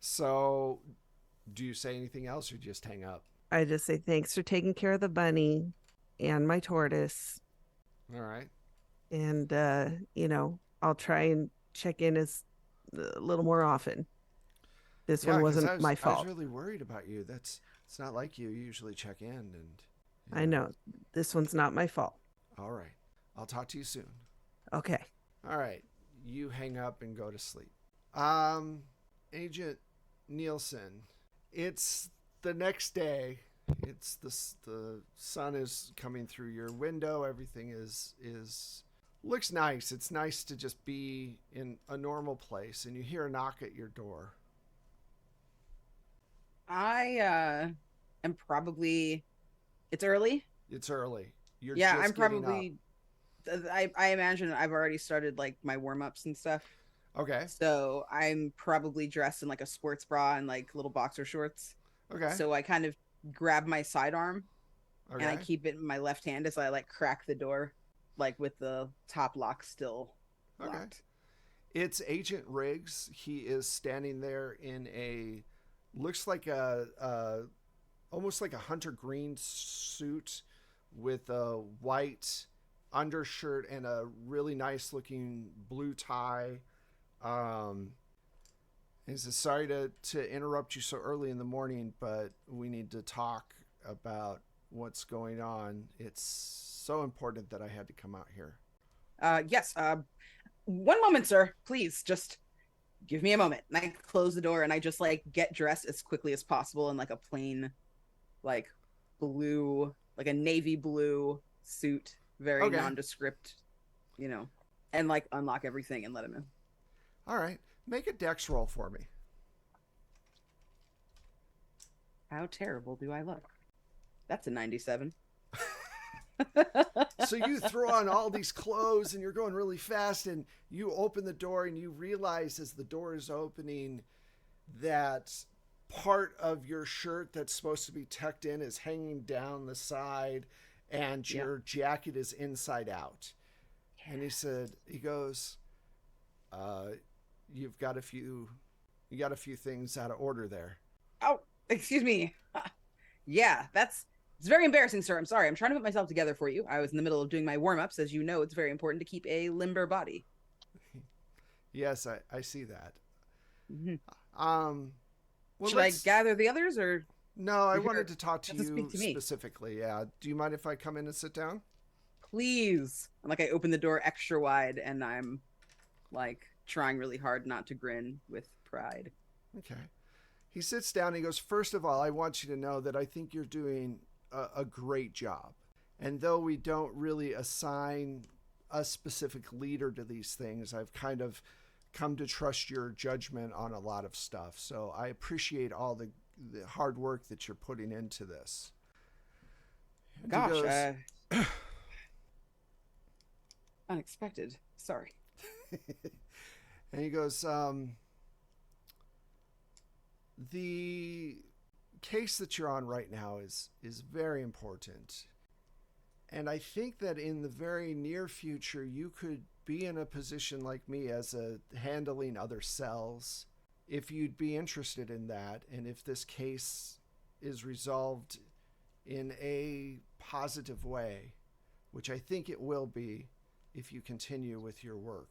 So, do you say anything else or just hang up? I just say thanks for taking care of the bunny and my tortoise. All right. And, I'll try and check in as a little more often. This one 'cause wasn't my I was fault. really worried about you. It's not like you usually check in and. I know. This one's not my fault. All right. I'll talk to you soon. Okay. All right. You hang up and go to sleep. Agent Nielsen, it's the next day. It's the sun is coming through your window. Everything is looks nice. It's nice to just be in a normal place, and you hear a knock at your door. I am probably. It's early. It's early. You're Yeah, just I'm getting probably. I imagine I've already started like my warm ups and stuff. up. Okay. So I'm probably dressed in like a sports bra and like little boxer shorts. Okay. So I kind of grab my sidearm Okay. and I keep it in my left hand as I like crack the door, like with the top lock still Okay. locked. It's Agent Riggs. He is standing there in a looks like almost like a hunter green suit with a white undershirt and a really nice looking blue tie. He says, sorry to interrupt you so early in the morning, but we need to talk about what's going on. It's so important that I had to come out here. Yes. One moment, sir. Please, just give me a moment. And I close the door and I just like get dressed as quickly as possible in like a plain, like blue, like a navy blue suit, very Okay. nondescript, and like unlock everything and let him in. All right. Make a dex roll for me. How terrible do I look? That's a 97. So you throw on all these clothes and you're going really fast, and you open the door and you realize as the door is opening that part of your shirt that's supposed to be tucked in is hanging down the side, and your jacket is inside out. And he goes, you got a few things out of order there. Oh, excuse me. Yeah, it's very embarrassing, sir. I'm sorry. I'm trying to put myself together for you. I was in the middle of doing my warm-ups. As you know, it's very important to keep a limber body. Yes, I see that. Mm-hmm. Well, should I gather the others, or no, I wanted to talk to you speak to me? Specifically. Yeah. Do you mind if I come in and sit down? Please? And like I open the door extra wide, and I'm like trying really hard not to grin with pride. Okay. He sits down and he goes, first of all, I want you to know that I think you're doing a great job. And though we don't really assign a specific leader to these things, I've kind of come to trust your judgment on a lot of stuff. So I appreciate all the hard work that you're putting into this. And Gosh, unexpected. Sorry. And he goes, the case that you're on right now is very important. And I think that in the very near future, you could be in a position like me as handling other cells, if you'd be interested in that. And if this case is resolved in a positive way, which I think it will be if you continue with your work.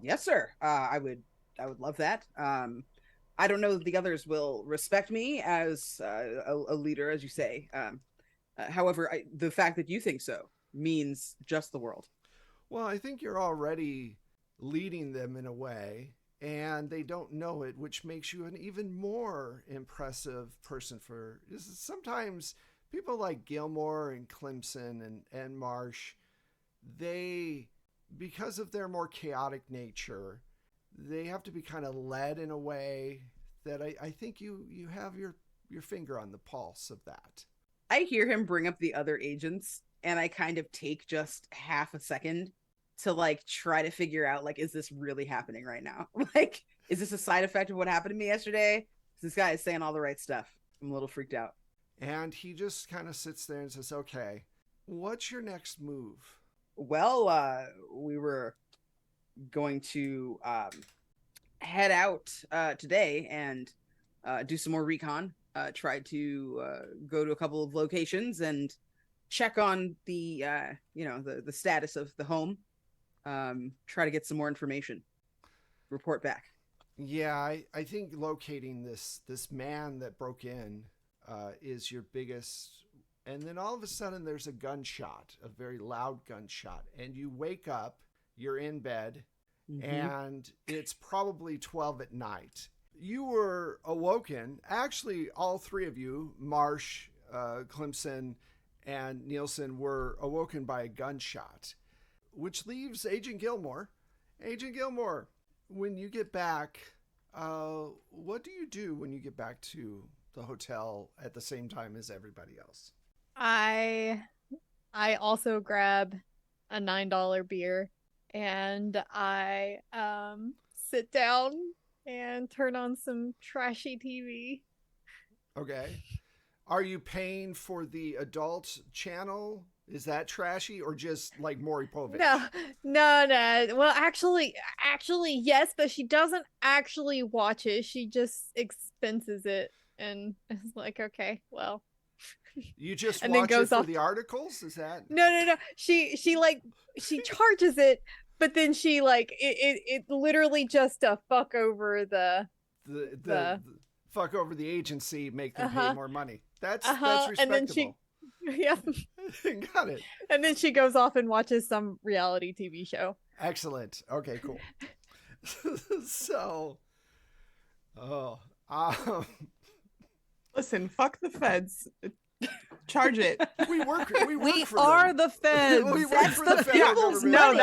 Yes, sir. I would love that. I don't know that the others will respect me as a leader, as you say. However, the fact that you think so means just the world. Well, I think you're already leading them in a way, and they don't know it, which makes you an even more impressive person. Sometimes people like Gilmore and Clemson and Marsh, because of their more chaotic nature, they have to be kind of led in a way that I think you have your finger on the pulse of that. I hear him bring up the other agents, and I kind of take just half a second to like try to figure out, like, is this really happening right now? Like, is this a side effect of what happened to me yesterday? This guy is saying all the right stuff. I'm a little freaked out. And he just kind of sits there and says, okay, what's your next move? Well, we were going to head out today and do some more recon. Try to go to a couple of locations and check on the the status of the home. Try to get some more information. Report back. Yeah, I think locating this man that broke in is your biggest. And then all of a sudden there's a gunshot, a very loud gunshot, and you wake up, you're in bed, and it's probably 12 at night. You were awoken, actually all three of you, Marsh, Clemson, and Nielsen, were awoken by a gunshot, which leaves Agent Gilmore. Agent Gilmore, when you get back, what do you do when you get back to the hotel at the same time as everybody else? I also grab a $9 beer, and I sit down and turn on some trashy TV. Okay. Are you paying for the adult channel? Is that trashy, or just like Maury Povich? No. Well, actually, yes, but she doesn't actually watch it. She just expenses it, and it's like, okay, well. You just and watch then goes it for off the articles? Is that? No. She charges it, but then she like it literally just to fuck over the fuck over the agency, make them pay more money. That's respectable. And then she got it. And then she goes off and watches some reality TV show. Excellent. Okay, cool. So, listen, fuck the feds. Charge it. We are the feds. We work for the federal government. No,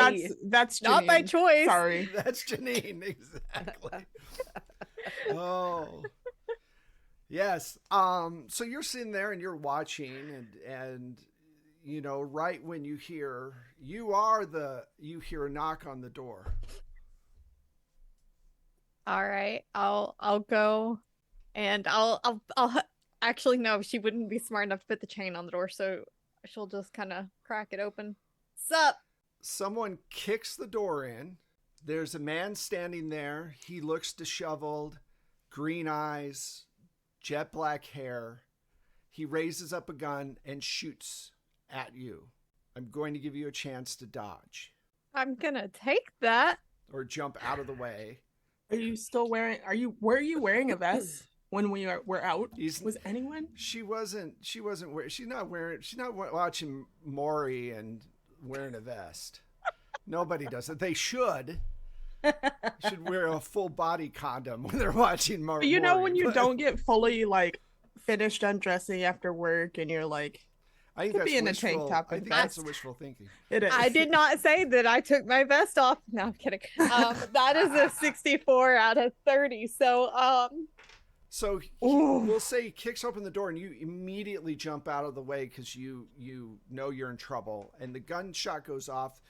that's Janine. Not by choice. Sorry. That's Janine, exactly. Oh. Yes. So you're sitting there and you're watching, and you know, right when you hear you hear a knock on the door. All right, I'll go, and actually no, she wouldn't be smart enough to put the chain on the door, so she'll just kind of crack it open. Sup? Someone kicks the door in. There's a man standing there. He looks disheveled, green eyes, jet black hair. He raises up a gun and shoots at you. I'm going to give you a chance to dodge I'm gonna take that. or jump out of the way. Are you still wearing? Were you wearing a vest when were out? He's- Was anyone? She wasn't wearing. She's not watching Maury and wearing a vest. Nobody does it. They should. Should wear a full body condom when they're watching Maury. You know when you don't get fully like finished undressing after work and you're like, I think could that's be in a wishful, tank top I and think that's vest. a wishful thinking. it is. I did not say that I took my vest off. No, I'm kidding. That is a 64 out of 30. So Ooh. we'll say he kicks open the door and you immediately jump out of the way because you know you're in trouble. And the gunshot goes off.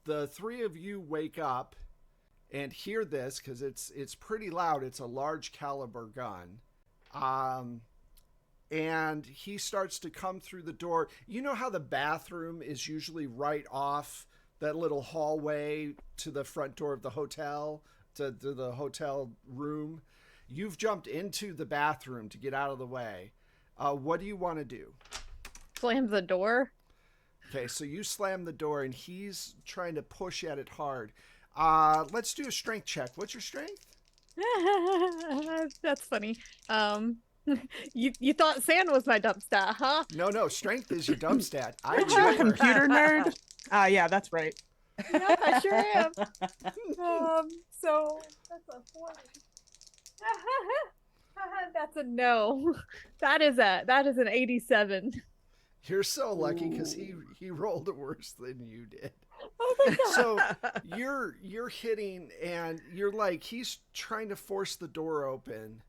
The three of you wake up and hear this because it's pretty loud. It's a large caliber gun. And he starts to come through the door. You know how the bathroom is usually right off that little hallway to the front door of the hotel, to the hotel room? You've jumped into the bathroom to get out of the way. What do you want to do? Slam the door. Okay, so you slam the door and he's trying to push at it hard. Let's do a strength check. What's your strength? That's funny. You thought sand was my dump stat, huh? No, strength is your dump stat. I Aren't you a checked. computer nerd? Yeah, that's right. Yep, I sure am. So that's a 4. That's a no. That is an 87. You're so lucky because he rolled it worse than you did. Oh my god. So you're hitting and you're like he's trying to force the door open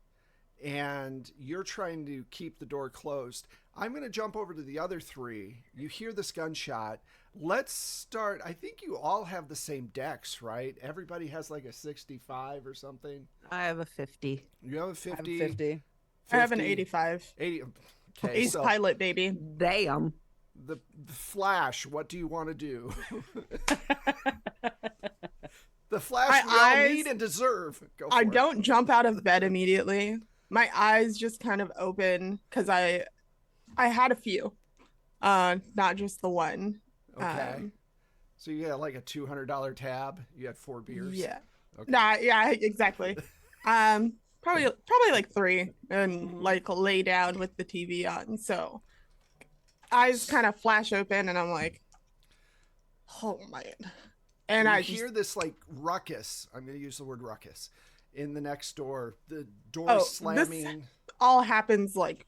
and you're trying to keep the door closed. I'm going to jump over to the other three. You hear this gunshot. Let's start. I think you all have the same dex, right? Everybody has like a 65 or something. I have a 50. You have a I 50. have 50. I have an 50, 80. 80. Okay, Ace so pilot, baby. Damn. the Flash, what do you want to do? The Flash My we all eyes- need and deserve. Go for I it. don't jump out of bed immediately. My eyes just kind of open because I had a few, not just the one. Okay. So you had like a $200 tab. You had 4 beers. Yeah. Okay. Nah, yeah, exactly. Probably like 3 and like lay down with the TV on. So eyes kind of flash open and I'm like, oh man. And you I hear just, this like ruckus. I'm going to use the word ruckus in the next door. The door Oh, slamming. all happens like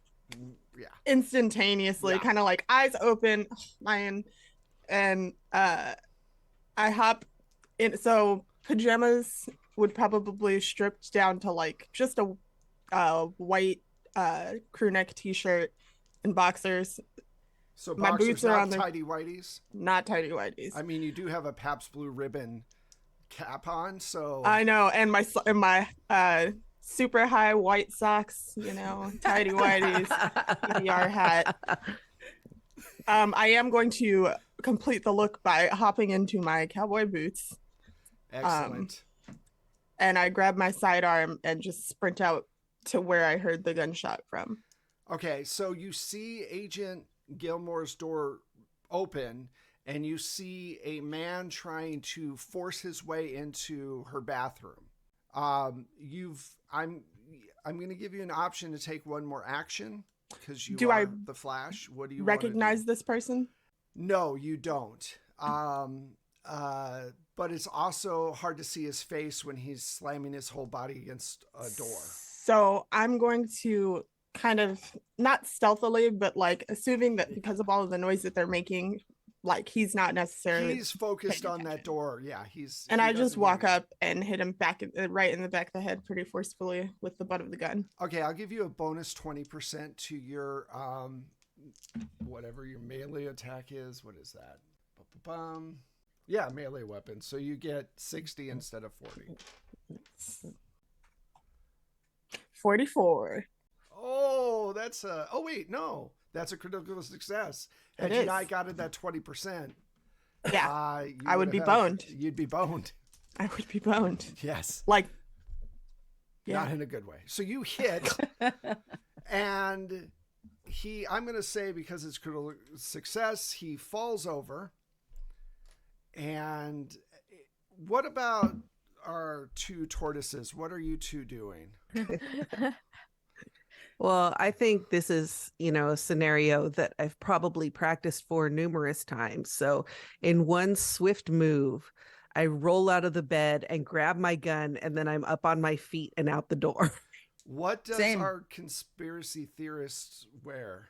Yeah. instantaneously, Yeah. kind of like eyes open, man. And I hop in. So pajamas would probably stripped down to like just a white crew neck t-shirt and boxers, So My boxers, boots are not on the- tidy whities. not tidy whities. I mean, you do have a Pabst Blue Ribbon cap on, so I know, and my super high white socks, you know, tidy whities, PBR hat. I am going to complete the look by hopping into my cowboy boots, excellent. and I grab my sidearm and just sprint out to where I heard the gunshot from. Okay, so you see Agent Gilmore's door open, and you see a man trying to force his way into her bathroom. I'm going to give you an option to take one more action because you Do are I the Flash. What do you wanna do? Recognize this person? No, you don't. But it's also hard to see his face when he's slamming his whole body against a door. So I'm going to kind of not stealthily, but like assuming that because of all of the noise that they're making, like he's not necessarily. He's focused paying on that attention. door. Yeah, And he I just doesn't walk hear you. up and hit him right in the back of the head pretty forcefully with the butt of the gun. Okay, I'll give you a bonus 20% to your whatever your melee attack is. What is that? Bum. Yeah, melee weapon. So you get 60 instead of 40. 44. Oh, that's a. Oh wait, no, that's a critical success. Had It you is. not gotten that 20%, Yeah, you I would be have- boned. You'd be boned. I would be boned. Yes, Like, yeah. not in a good way. So you hit, and I'm going to say because it's critical success, he falls over. And what about our two tortoises? What are you two doing? Well, I think this is, a scenario that I've probably practiced for numerous times. So, in one swift move, I roll out of the bed and grab my gun, and then I'm up on my feet and out the door. What does Same. our conspiracy theorists wear?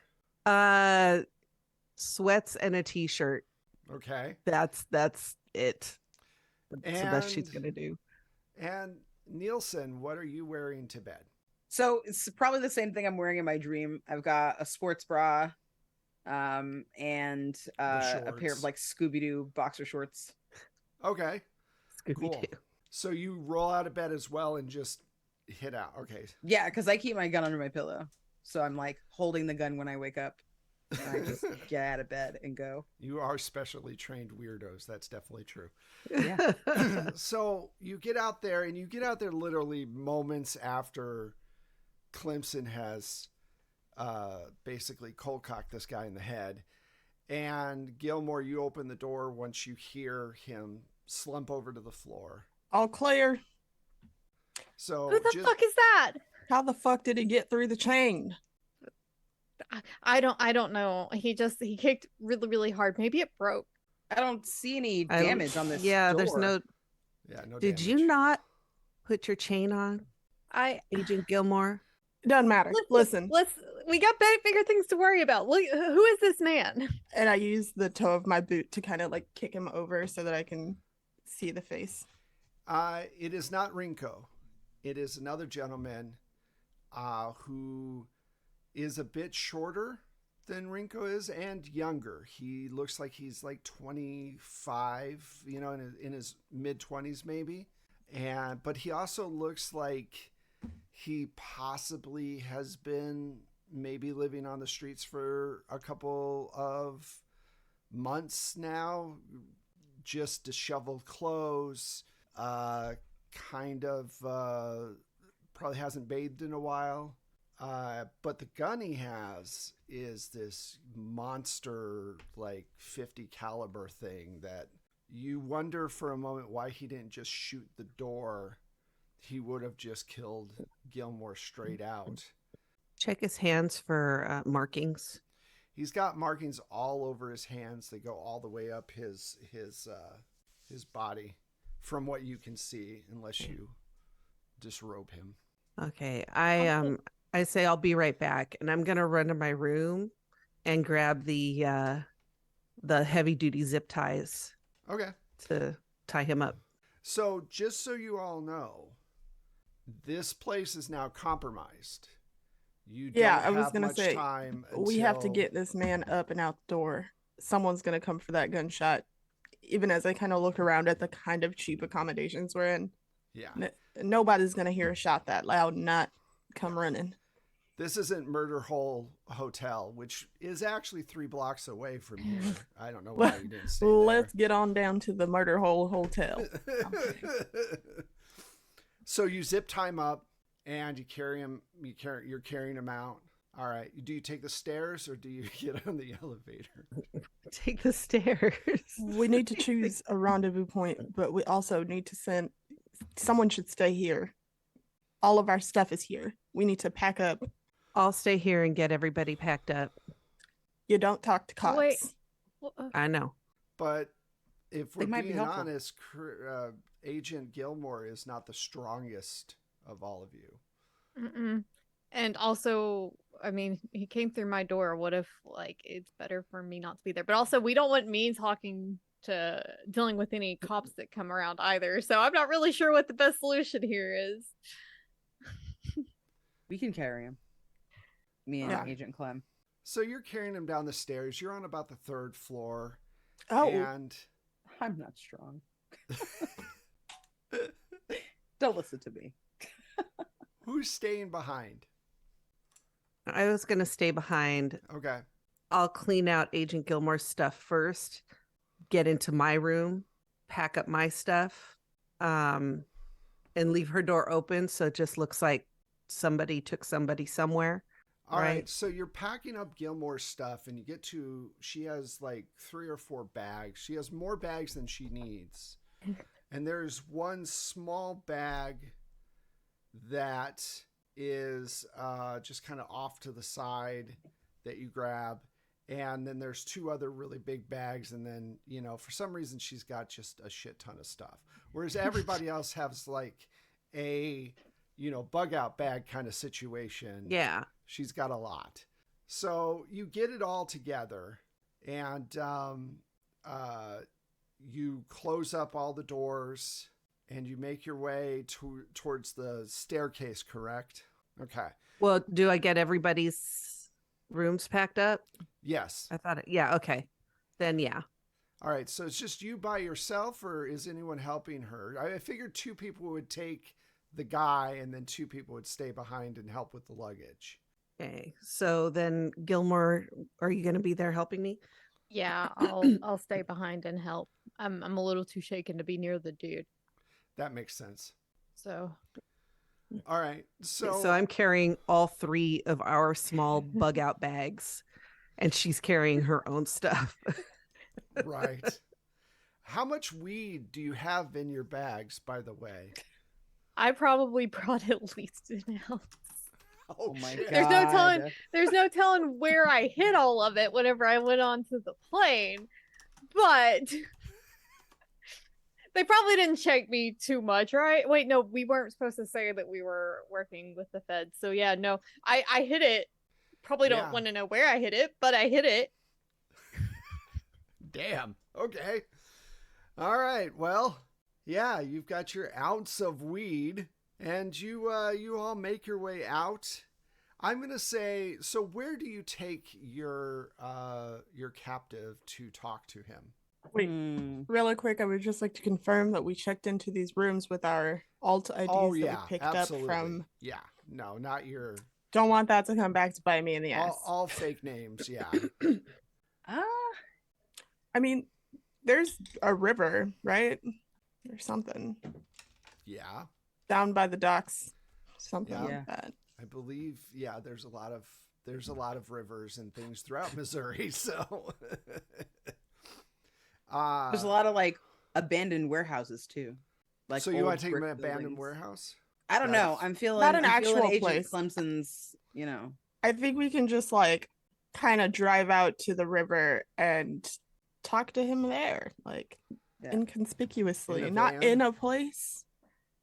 Sweats and a t-shirt. Okay. That's it. That's the best she's And- gonna do. And Nielsen, what are you wearing to bed? So it's probably the same thing I'm wearing in my dream. I've got a sports bra, and a pair shorts. of like Scooby-Doo boxer shorts. Okay. Cool. Scooby-Doo. So you roll out of bed as well and just hit out. Okay. Yeah, because I keep my gun under my pillow, so I'm like holding the gun when I wake up. And I just get out of bed and go. You are specially trained weirdos. That's definitely true. Yeah. So you get out there, and you get out there literally moments after Clemson has basically cold cocked this guy in the head. And Gilmore, you open the door once you hear him slump over to the floor. All clear. So Who the fuck is that? How the fuck did he get through the chain? I don't know. He kicked really, really hard. Maybe it broke. I don't see any I- damage on this. Yeah, there's door. no. no Did you damage. not put your chain on, I Agent Gilmore? It doesn't matter. Listen. we got bigger things to worry about. Look, who is this man? And I use the toe of my boot to kind of like kick him over so that I can see the face. It is not Rinko. It is another gentleman who is a bit shorter than Rinko is and younger. He looks like he's like 25, in his mid 20s maybe. But he also looks like he possibly has been maybe living on the streets for a couple of months now. Just disheveled clothes, kind of probably hasn't bathed in a while. But the gun he has is this monster, like 50 caliber thing that you wonder for a moment why he didn't just shoot the door. He would have just killed Gilmore straight out. Check his hands for markings. He's got markings all over his hands. They go all the way up his body, from what you can see, unless you disrobe him. Okay, I say I'll be right back, and I'm gonna run to my room and grab the heavy duty zip ties Okay. to tie him up. So just so you all know, this place is now compromised. You don't Yeah, I was have gonna much say, time We have to until- get this man up and out the door. Someone's gonna come for that gunshot. Even as I kind of look around at the kind of cheap accommodations we're in, Yeah. nobody's gonna hear a shot that loud and not come running. This isn't Murder Hole Hotel, which is actually 3 blocks away from here. I don't know why you didn't stay Let's get on down to the Murder Hole Hotel. there. So you zip tie him up and you carry him. You're carrying him out. All right. Do you take the stairs or do you get on the elevator? Take the stairs. We need to choose a rendezvous point, but we also need to send someone should stay here. All of our stuff is here. We need to pack up. I'll stay here and get everybody packed up. You don't talk to cops. Wait. I know. But if They we're might be being helpful. honest, Agent Gilmore is not the strongest of all of you. Mm-mm. And also, I mean, he came through my door. What if, like, it's better for me not to be there? But also, we don't want me dealing with any cops that come around either. So I'm not really sure what the best solution here is. We can carry him. Me and Yeah. Agent Clem. So you're carrying him down the stairs. You're on about the 3rd floor. Oh, And I'm not strong. Don't listen to me. who's staying behind? I was going to stay behind. Okay. I'll clean out Agent Gilmore's stuff first, get into my room, pack up my stuff, and leave her door open so it just looks like somebody took somebody somewhere. All right. Right. So you're packing up Gilmore's stuff, and you get to, she has like 3 or 4 bags. She has more bags than she needs. And there's one small bag that is just kind of off to the side that you grab. And then there's 2 other really big bags. And then, you know, for some reason, she's got just a shit ton of stuff. Whereas everybody else has like a, you know, bug out bag kind of situation. Yeah. She's got a lot. So you get it all together and you close up all the doors and you make your way towards the staircase, correct? Okay. Well, do I get everybody's rooms packed up? Yes. I thought yeah, okay. Then yeah. All right. So it's just you by yourself, or is anyone helping her? I figured 2 people would take the guy and then 2 people would stay behind and help with the luggage. Okay. So then Gilmore, are you going to be there helping me? Yeah, I'll stay behind and help. I'm a little too shaken to be near the dude. That makes sense. So All right. So I'm carrying all 3 of our small bug out bags and she's carrying her own stuff. Right. How much weed do you have in your bags, by the way? I probably brought at least an ounce. Oh my shit. god. There's no telling where I hid all of it whenever I went onto the plane, but they probably didn't check me too much, right? Wait, no, we weren't supposed to say that we were working with the feds. So yeah, no, I hid it. Probably don't Yeah. want to know where I hid it, but I hid it. Damn. Okay. All right. Well, yeah, you've got your ounce of weed and you all make your way out. I'm going to say, so where do you take your captive to talk to him? wait, Hmm. really quick, I would just like to confirm that we checked into these rooms with our alt IDs Oh that yeah, we picked absolutely. up from. Yeah. No, not your Don't want that to come back to bite me in the ass. all fake names. Yeah. I mean, there's a river, right? Or something Yeah. down by the docks. Something Yeah. like that. I believe, yeah, there's a lot of rivers and things throughout Missouri. So There's a lot of like abandoned warehouses too. Like so you old want to take brick an abandoned buildings. warehouse? I don't That's- know. I'm feeling Not an I'm feeling actual Agent place. Clemson's, you know. I think we can just like kind of drive out to the river and talk to him there, like Yeah. inconspicuously, In a not van? in a place.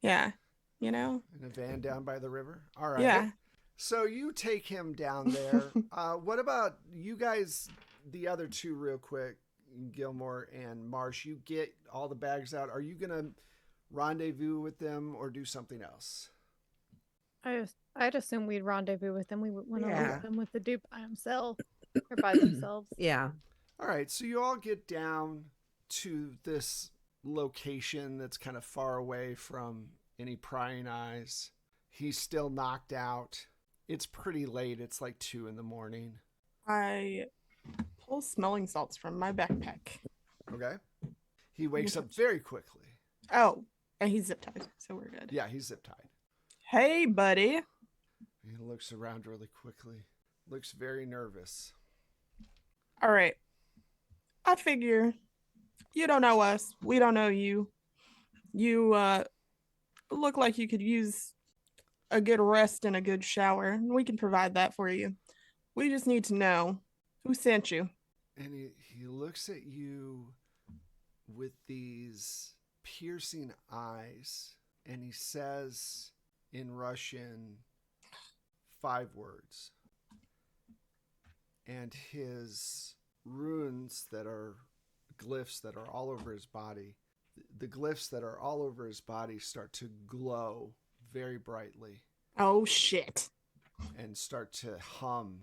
Yeah, you know. In a van down by the river? All right. Yeah. So you take him down there. What about you guys, the other 2 real quick, Gilmore and Marsh, you get all the bags out. Are you going to rendezvous with them or do something else? I'd assume we'd rendezvous with them. We went over Yeah. with them with the dude by himself or by themselves. Yeah. All right. So you all get down to this location that's kind of far away from any prying eyes. He's still knocked out. It's pretty late. It's like 2 a.m. I pull smelling salts from my backpack. Okay. He wakes up very quickly. Oh, and he's zip tied, so we're good. Yeah, he's zip tied. Hey, buddy. He looks around really quickly. Looks very nervous. All right. I figure you don't know us. We don't know you. You look like you could use a good rest and a good shower. And we can provide that for you. We just need to know who sent you. And he looks at you with these piercing eyes and he says in Russian 5 words. And his runes that are glyphs that are all over his body, the glyphs that are all over his body start to glow very brightly Oh, shit. and start to hum.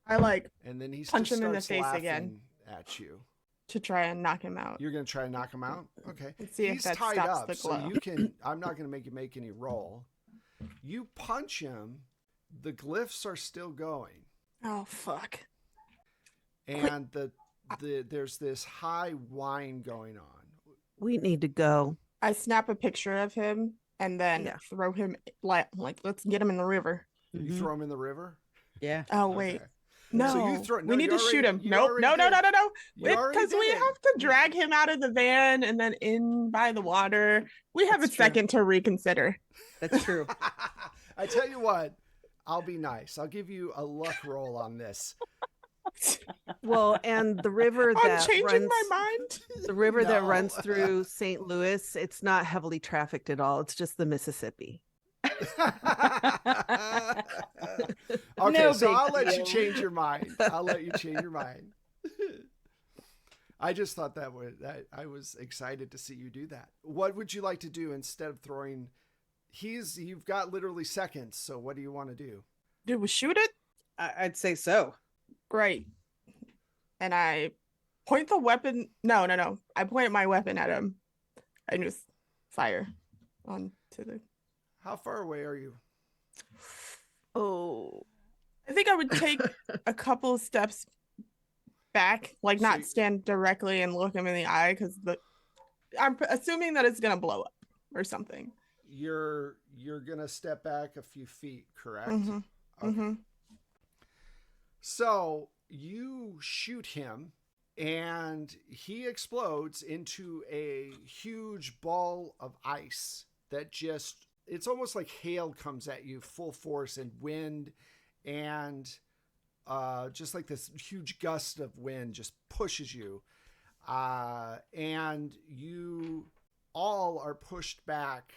I like and then he punch just him in the starts face laughing again. at you. to try and knock him out. You're gonna try and knock him out. Okay. And see if He's that tied stops up, the so glow. you can. I'm not gonna make you make any roll. You punch him. The glyphs are still going, Oh fuck! and there's this high whine going on. We need to go. I snap a picture of him and then Yeah. throw him like let's get him in the river. You Mhm. throw him in the river. Yeah. Oh wait, Okay. no. So you throw- no, we need you to shoot already- him. you Nope. already No, no, did. no, no, no. You already Because we did it. have to drag him out of the van and then in by the water. We have That's a true. second to reconsider. That's true. I tell you what, I'll be nice. I'll give you a luck roll on this. Well, and the river I'm that changing runs, my mind. the river that No. runs through St. Louis, it's not heavily trafficked at all. It's just the Mississippi. Okay, No so big I'll let you deal. change your mind. I'll let you change your mind. I just thought that I was excited to see you do that. What would you like to do instead of throwing? You've got literally seconds. So what do you want to do? Dude, we shoot it. I'd say so. Great. And I point the weapon. No. I point my weapon at him and just fire onto the. How far away are you? Oh, I think I would take a couple steps back, like So not you- stand directly and look him in the eye, because I'm assuming that it's gonna blow up or something. You're gonna step back a few feet, correct? Mhm. Okay. Mhm. So you shoot him, and he explodes into a huge ball of ice that it's almost like hail comes at you full force and wind, and just like this huge gust of wind just pushes you. And you all are pushed back.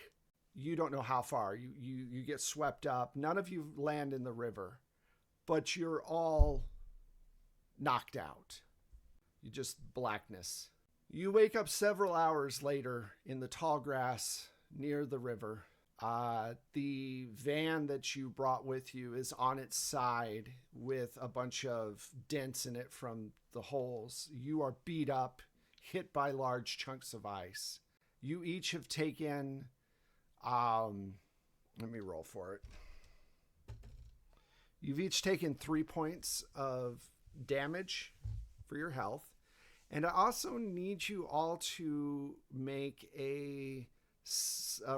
You don't know how far. You get swept up. None of you land in the river, but you're all knocked out. You just blackness. You wake up several hours later in the tall grass near the river. The van that you brought with you is on its side with a bunch of dents in it from the holes. You are beat up, hit by large chunks of ice. You each have taken, let me roll for it. You've each taken 3 points of damage for your health. And I also need you all to make a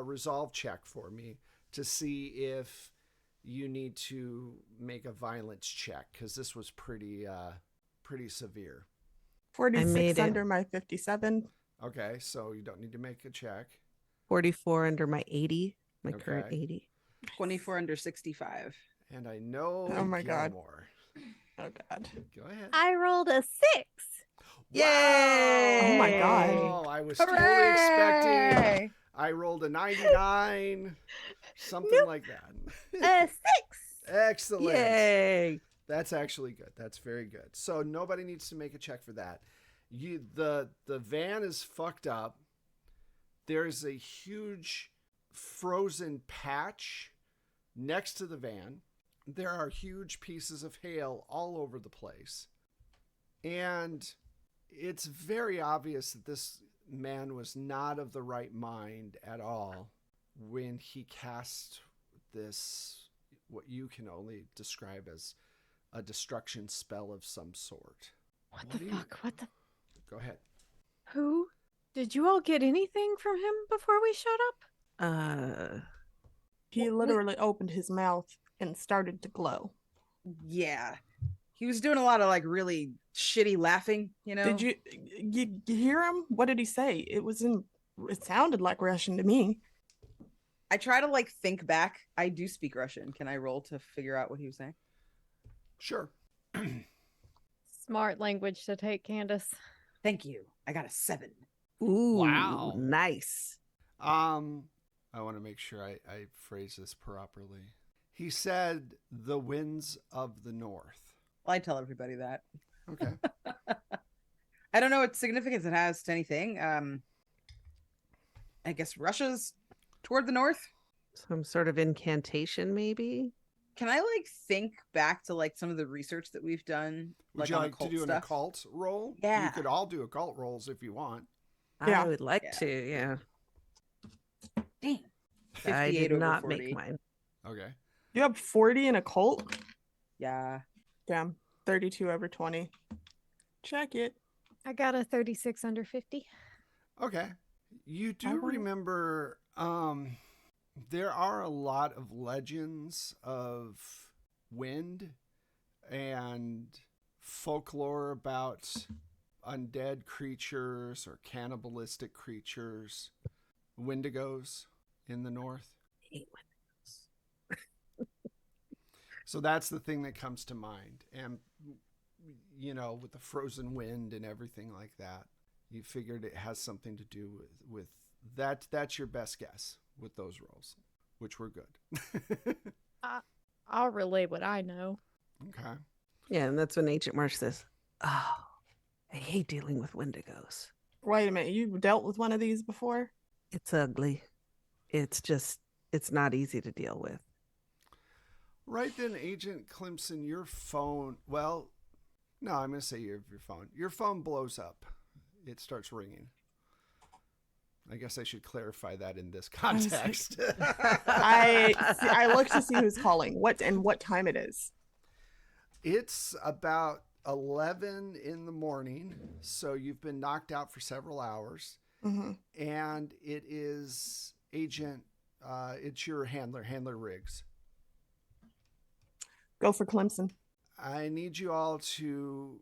resolve check for me to see if you need to make a violence check, because this was pretty severe. 46 made it. under my 57. Okay, so you don't need to make a check. 44 under my 80, my current Okay. 80. 24 under 65. And I know Oh my God. Gilmore. Oh god. Go ahead. I rolled a 6. Yay! Oh my God. Oh, I was totally expecting. Hooray! I rolled a 99, something like that. A 6. Excellent. Yay! That's actually good. That's very good. So nobody needs to make a check for that. The van is fucked up. There's a huge frozen patch next to the van. There are huge pieces of hail all over the place. And it's very obvious that this man was not of the right mind at all when he cast this, what you can only describe as a destruction spell of some sort. What What the do you- fuck? What the? Go ahead. Who? Did you all get anything from him before we showed up? He literally opened his mouth and started to glow. Yeah. He was doing a lot of like really shitty laughing, you know? Did you hear him? What did he say? It sounded like Russian to me. I try to like think back. I do speak Russian. Can I roll to figure out what he was saying? Sure. Smart language to take, Candace. Thank you. I got a 7. Ooh, Wow. nice. I want to make sure I phrase this properly. He said the winds of the north. Well, I tell everybody that. Okay. I don't know what significance it has to anything. I guess Russia's toward the north. Some sort of incantation, maybe? can I like think back to like some of the research that we've done? Would you on like to occult do an stuff? occult roll? You Yeah. could all do occult rolls if you want. Yeah. I would like Yeah. to, yeah. Dang. I 58 did over not 40. make mine. Okay. You have 40 in a cult? Yeah. Damn. 32 over 20. Check it. I got a 36 under 50. Okay. You do Alright. remember there are a lot of legends of wind and folklore about undead creatures or cannibalistic creatures, wendigos in the north. Hate So that's the thing that comes to mind. And, you know, with the frozen wind and everything like that, you figured it has something to do with that. That's your best guess with those rolls, which were good. I'll relay what I know. Okay. Yeah, and that's when Agent Marsh says, "Oh, I hate dealing with wendigos. Wait a minute. You've dealt with one of these before? It's ugly. It's not easy to deal with." Right then, Agent Clemson, your phone, well, no, I'm going to say your phone. Your phone blows up. It starts ringing. I guess I should clarify that in this context. I look to see who's calling. What time it is. It's about 11 in the morning, so you've been knocked out for several hours, Mm-hmm. and it is Agent, it's your handler Riggs. Go for Clemson. I need you all to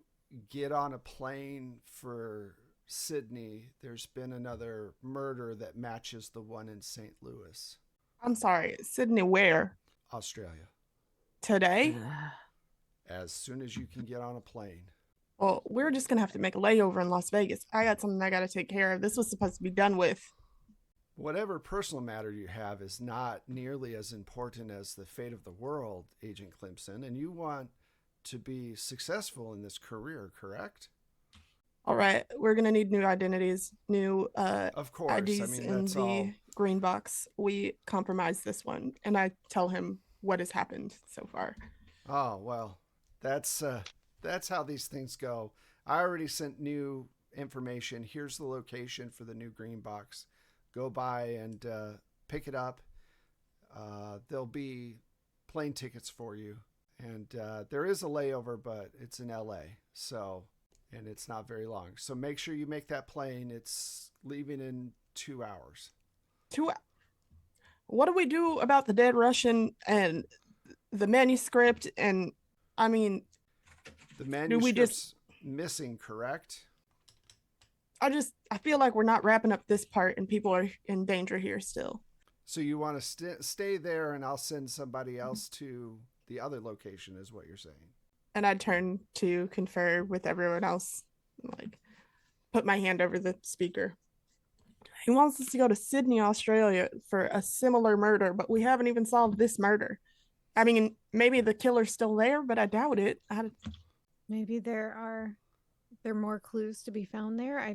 get on a plane for Sydney. There's been another murder that matches the one in St. Louis, I'm sorry. Sydney, where? Australia. Today? As soon as you can get on a plane. Well, we're just going to have to make a layover in Las Vegas. I got something I got to take care of. This was supposed to be done with. Whatever personal matter you have is not nearly as important as the fate of the world, Agent Clemson, and you want to be successful in this career, correct? All right. We're going to need new identities, new Of course. IDs I mean, in that's the all. green box. We compromised this one, and I tell him what has happened so far. Oh, well, that's how these things go. I already sent new information. Here's the location for the new green box. Go by and pick it up. There'll be plane tickets for you. And there is a layover, but it's in LA. So, and it's not very long. So make sure you make that plane. It's leaving in 2 hours. What do we do about the dead Russian and the manuscript? And I mean, The do we manuscript's missing, correct? I feel like we're not wrapping up this part and people are in danger here still. So you want to stay there, and I'll send somebody else to the other location, is what you're saying. And I turn to confer with everyone else, like put my hand over the speaker. He wants us to go to Sydney, Australia for a similar murder, but we haven't even solved this murder. I mean, maybe the killer's still there, but I doubt it. Maybe there are more clues to be found there.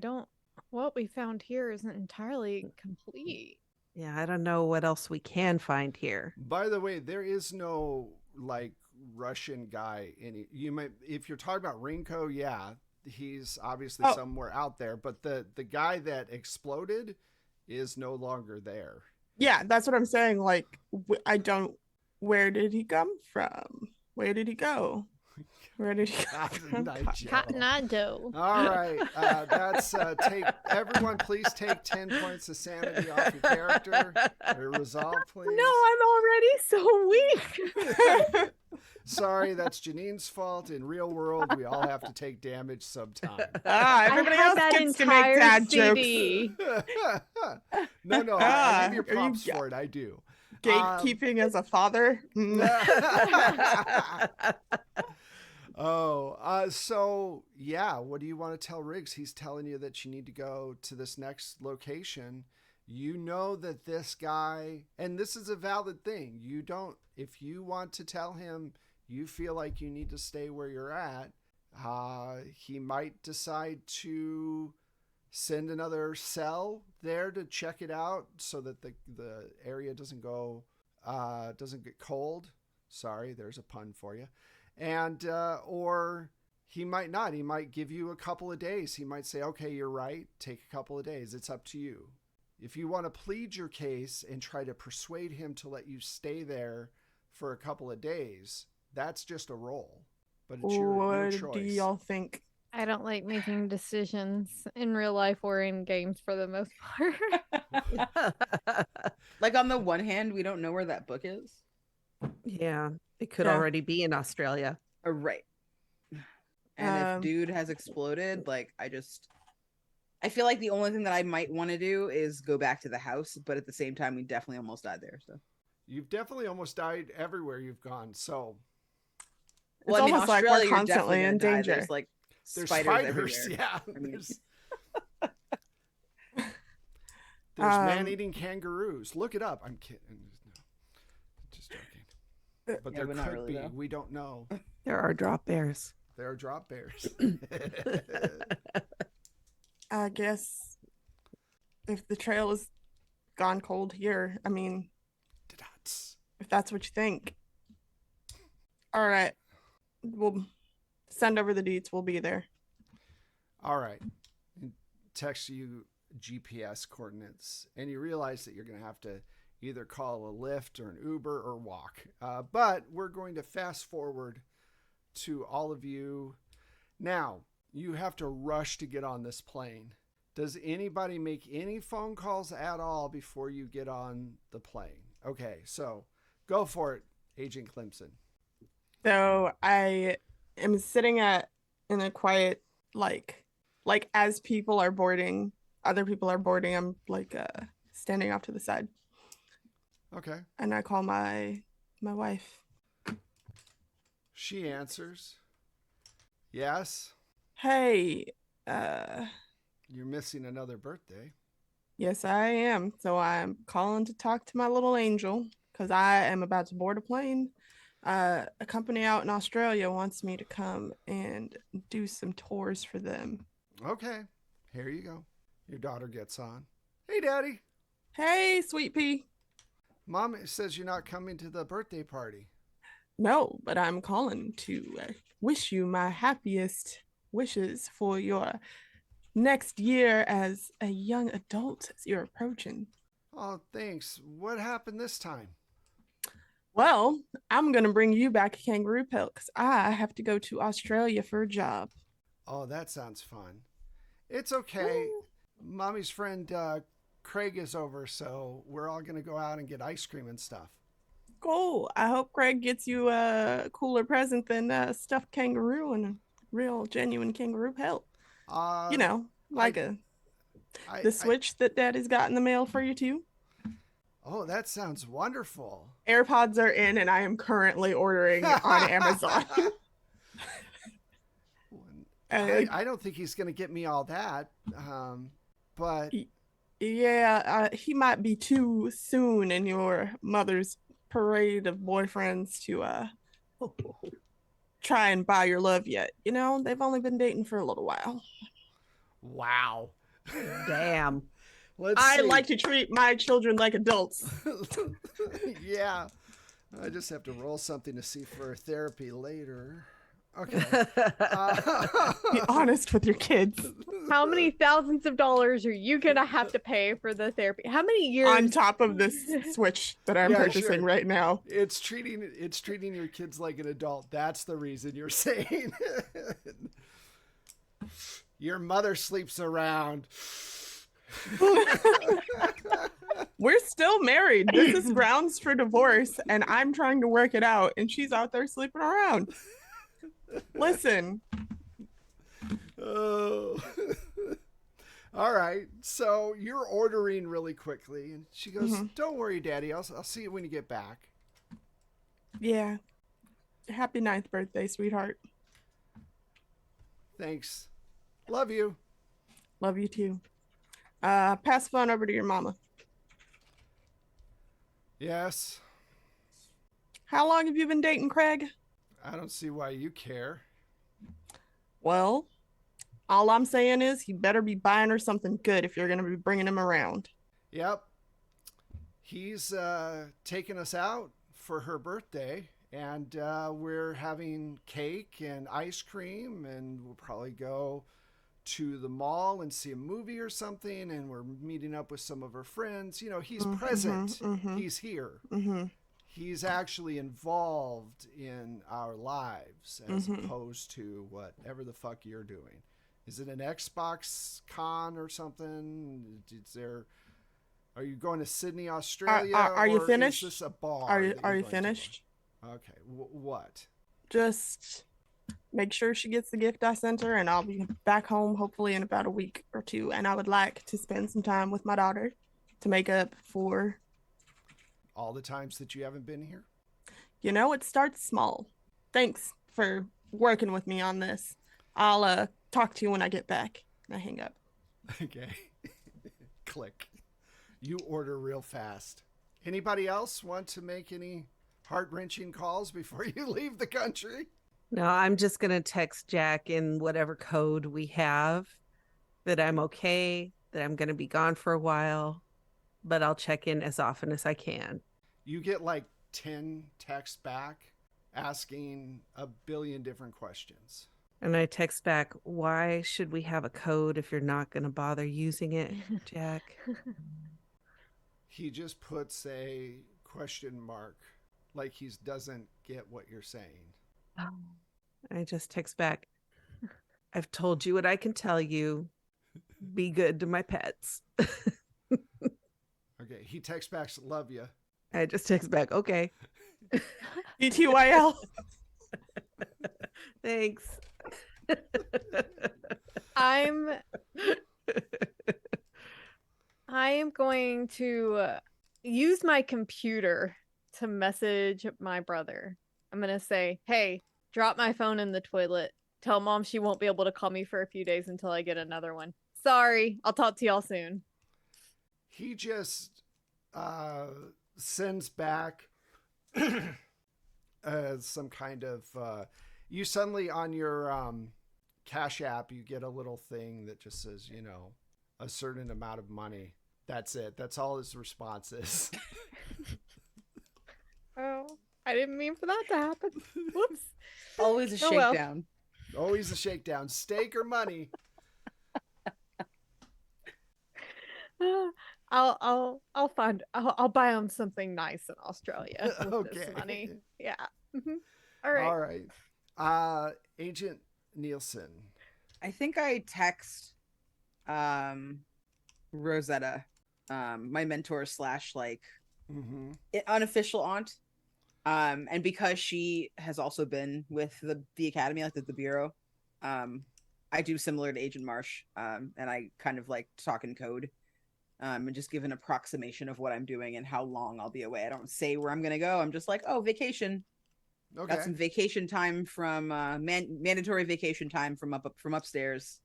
What we found here isn't entirely complete. Yeah, I don't know what else we can find here. By the way, there is no like Russian guy you might, if you're talking about Rinko, yeah, he's obviously somewhere out there, but the guy that exploded is no longer there. Yeah, that's what I'm saying. Like, where did he come from? Where did he go? Where did he go from? Cotton Eye Joe. All right, that's everyone please take 10 points of sanity off your character. Your resolve, please. No, I'm already so weak. Sorry, that's Janine's fault. In real world, we all have to take damage sometime. Everybody I had else that gets to make entire dad CD. No, I give you Are you props for it. I do. gatekeeping as a father. So yeah, what do you want to tell Riggs? He's telling you that you need to go to this next location. You know that this guy, and this is a valid thing. If you want to tell him you feel like you need to stay where you're at, he might decide to send another cell there to check it out so that the area doesn't get cold. Sorry, there's a pun for you. And, or he might not. He might give you a couple of days. He might say, okay, you're right. Take a couple of days. It's up to you. If you want to plead your case and try to persuade him to let you stay there for a couple of days, that's just a roll. But it's your What choice. do y'all think? I don't like making decisions in real life or in games for the most part. Like on the one hand, we don't know where that book is. Yeah, it could Yeah. already be in Australia. Right. And if dude has exploded, like I feel like the only thing that I might want to do is go back to the house, but at the same time, we definitely almost died there. So You've definitely almost died everywhere you've gone. So It's almost like we're Australia, you're constantly definitely in gonna die. danger. There's like there's spiders everywhere. Yeah. I mean- There's man-eating kangaroos. Look it up. I'm kidding. No, just joking. But Yeah, there but not could really, be. though. We don't know. There are drop bears. There are drop bears. I guess if the trail is gone cold here, I mean, Da-dots. if that's what you think. All right. We'll send over the deets. We'll be there. All right. Text you GPS coordinates, and you realize that you're going to have to either call a Lyft or an Uber or walk. But we're going to fast forward to all of you. Now, you have to rush to get on this plane. Does anybody make any phone calls at all before you get on the plane? Okay, so go for it, Agent Clemson. So I am sitting in a quiet, like as people are boarding, other people are boarding, I'm like standing off to the side. Okay. And I call my wife. She answers. Yes, Hey, you're missing another birthday. yes, I am. So I'm calling to talk to my little angel because I am about to board a plane. A company out in Australia wants me to come and do some tours for them. Okay, here you go. Your daughter gets on. Hey, Daddy. Hey, sweet pea. Mom says you're not coming to the birthday party. No, but I'm calling to wish you my happiest wishes for your next year as a young adult as you're approaching. Oh, thanks. What happened this time? Well, I'm going to bring you back a kangaroo pelt because I have to go to Australia for a job. Oh, that sounds fun. It's okay. Mommy's friend Craig is over, so we're all going to go out and get ice cream and stuff. Cool. I hope Craig gets you a cooler present than a stuffed kangaroo and a real genuine kangaroo pelt. You know, like the Switch that Daddy's got in the mail for you too. Oh, that sounds wonderful. AirPods are in, and I am currently ordering on Amazon. I don't think he's going to get me all that, but yeah, he might be too soon in your mother's parade of boyfriends to try and buy your love yet. You know, they've only been dating for a little while. wow. Damn. I see. like to treat my children like adults. Yeah. I just have to roll something to see for therapy later. Okay. Be honest with your kids. How many thousands of dollars are you gonna have to pay for the therapy? How many years? On top of this Switch that I'm Yeah, purchasing sure. right now. It's treating your kids like an adult. That's the reason you're saying. Your mother sleeps around. We're still married. This is grounds for divorce, and I'm trying to work it out, and she's out there sleeping around. Listen. Oh. All right. So you're ordering really quickly, and she goes, "Don't worry, Daddy. I'll see you when you get back." Yeah. Happy 9th birthday, sweetheart. Thanks. Love you. Love you too. Pass the phone over to your mama. Yes. How long have you been dating Craig? I don't see why you care. Well, all I'm saying is he better be buying her something good if you're going to be bringing him around. Yep. He's taking us out for her birthday, And we're having cake and ice cream, and we'll probably go to the mall and see a movie or something. And we're meeting up with some of our friends. You know, he's present. He's here. He's actually involved in our lives as opposed to whatever the fuck you're doing. Is it an Xbox con or something? Are you going to Sydney, Australia? Are you finished? Is this a bar? Are that you're you going to? finished? Okay. What? Just make sure she gets the gift I sent her, and I'll be back home hopefully in about a week or two. And I would like to spend some time with my daughter to make up for All the times that you haven't been here? You know, it starts small. Thanks for working with me on this. I'll talk to you when I get back. I hang up. Okay. Click. You order real fast. Anybody else want to make any heart-wrenching calls before you leave the country? No, I'm just going to text Jack in whatever code we have that I'm okay, that I'm going to be gone for a while, but I'll check in as often as I can. You get like 10 texts back asking a billion different questions. And I text back, why should we have a code if you're not going to bother using it, Jack? He just puts a question mark like he doesn't get what you're saying. I just text back, I've told you what I can tell you. Be good to my pets. Okay. He texts back, love you. I just text back, okay. ETYL. Thanks. I am going to use my computer to message my brother. I'm going to say, hey, drop my phone in the toilet. Tell mom she won't be able to call me for a few days until I get another one. Sorry. I'll talk to y'all soon. He just sends back some kind of you suddenly on your Cash App, you get a little thing that just says, you know, a certain amount of money. That's it. That's all his response is. Oh, I didn't mean for that to happen. Whoops. Always a Oh, well. shakedown. Always a shakedown. Steak or money? I'll buy him something nice in Australia with this Okay. money. Yeah. All right. All right. Agent Nielsen. I think I text Rosetta, my mentor slash like unofficial aunt. And because she has also been with the academy, like the bureau, I do similar to Agent Marsh. And I kind of like talk in code. And just give an approximation of what I'm doing and how long I'll be away. I don't say where I'm gonna go. I'm just like, oh, vacation. Okay. Got some vacation time from mandatory vacation time from upstairs.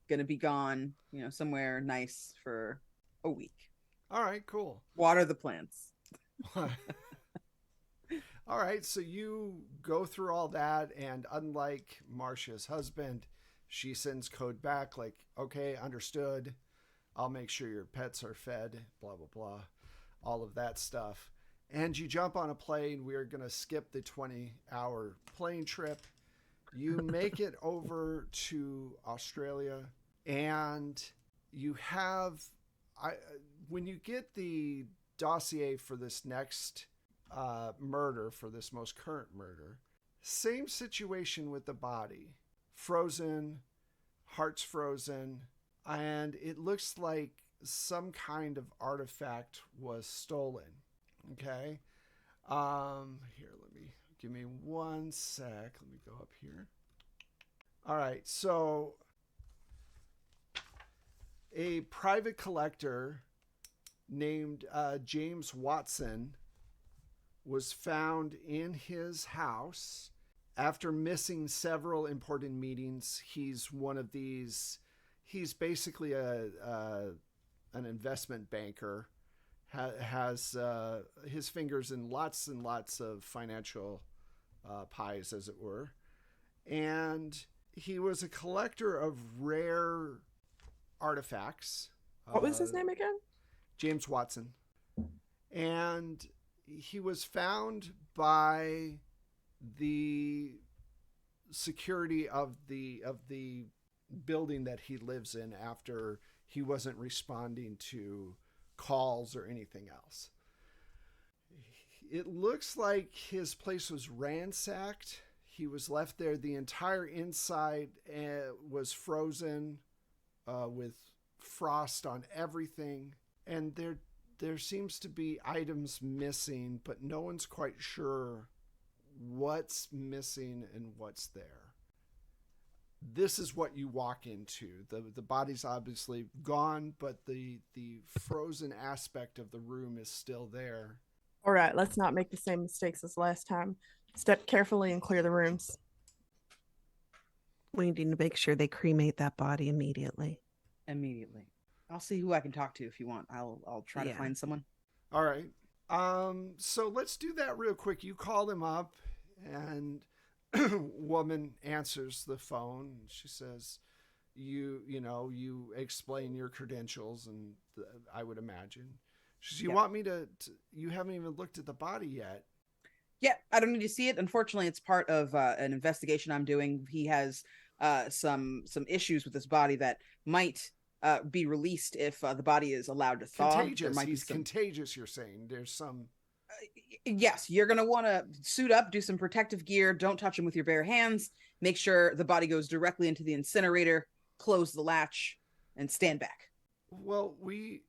Gonna be gone, you know, somewhere nice for a week. All right, cool. Water the plants. All right, so you go through all that, and unlike Marcia's husband, she sends code back like, okay, understood. I'll make sure your pets are fed, blah, blah, blah, all of that stuff. And you jump on a plane. We're going to skip the 20-hour plane trip. You make it over to Australia, and you have, when you get the dossier for this next murder, for this most current murder, same situation with the body. Frozen, heart's frozen, and it looks like some kind of artifact was stolen. Okay. Here, give me 1 sec. Let me go up here. All right. So a private collector named James Watson was found in his house after missing several important meetings. He's one of these. He's basically an investment banker. Has his fingers in lots and lots of financial pies, as it were. And he was a collector of rare artifacts. What was his name again? James Watson. And he was found by the security of the building that he lives in after he wasn't responding to calls or anything else. It looks like his place was ransacked. He was left there. The entire inside was frozen with frost on everything. And there seems to be items missing, but no one's quite sure what's missing and what's there. This is what you walk into. The body's obviously gone, but the frozen aspect of the room is still there. All right, let's not make the same mistakes as last time. Step carefully and clear the rooms. We need to make sure they cremate that body immediately. Immediately. I'll see who I can talk to if you want. I'll try to find someone. All right. So let's do that real quick. You call him up, and woman answers the phone. She says, you explain your credentials, and I would imagine. She says, you want me to, you haven't even looked at the body yet. Yeah, I don't need to see it. Unfortunately, it's part of an investigation I'm doing. He has some issues with his body that might be released if the body is allowed to thaw. Contagious. He's contagious, you're saying. There's some... yes, you're going to want to suit up, do some protective gear. Don't touch him with your bare hands. Make sure the body goes directly into the incinerator. Close the latch and stand back. Well, we...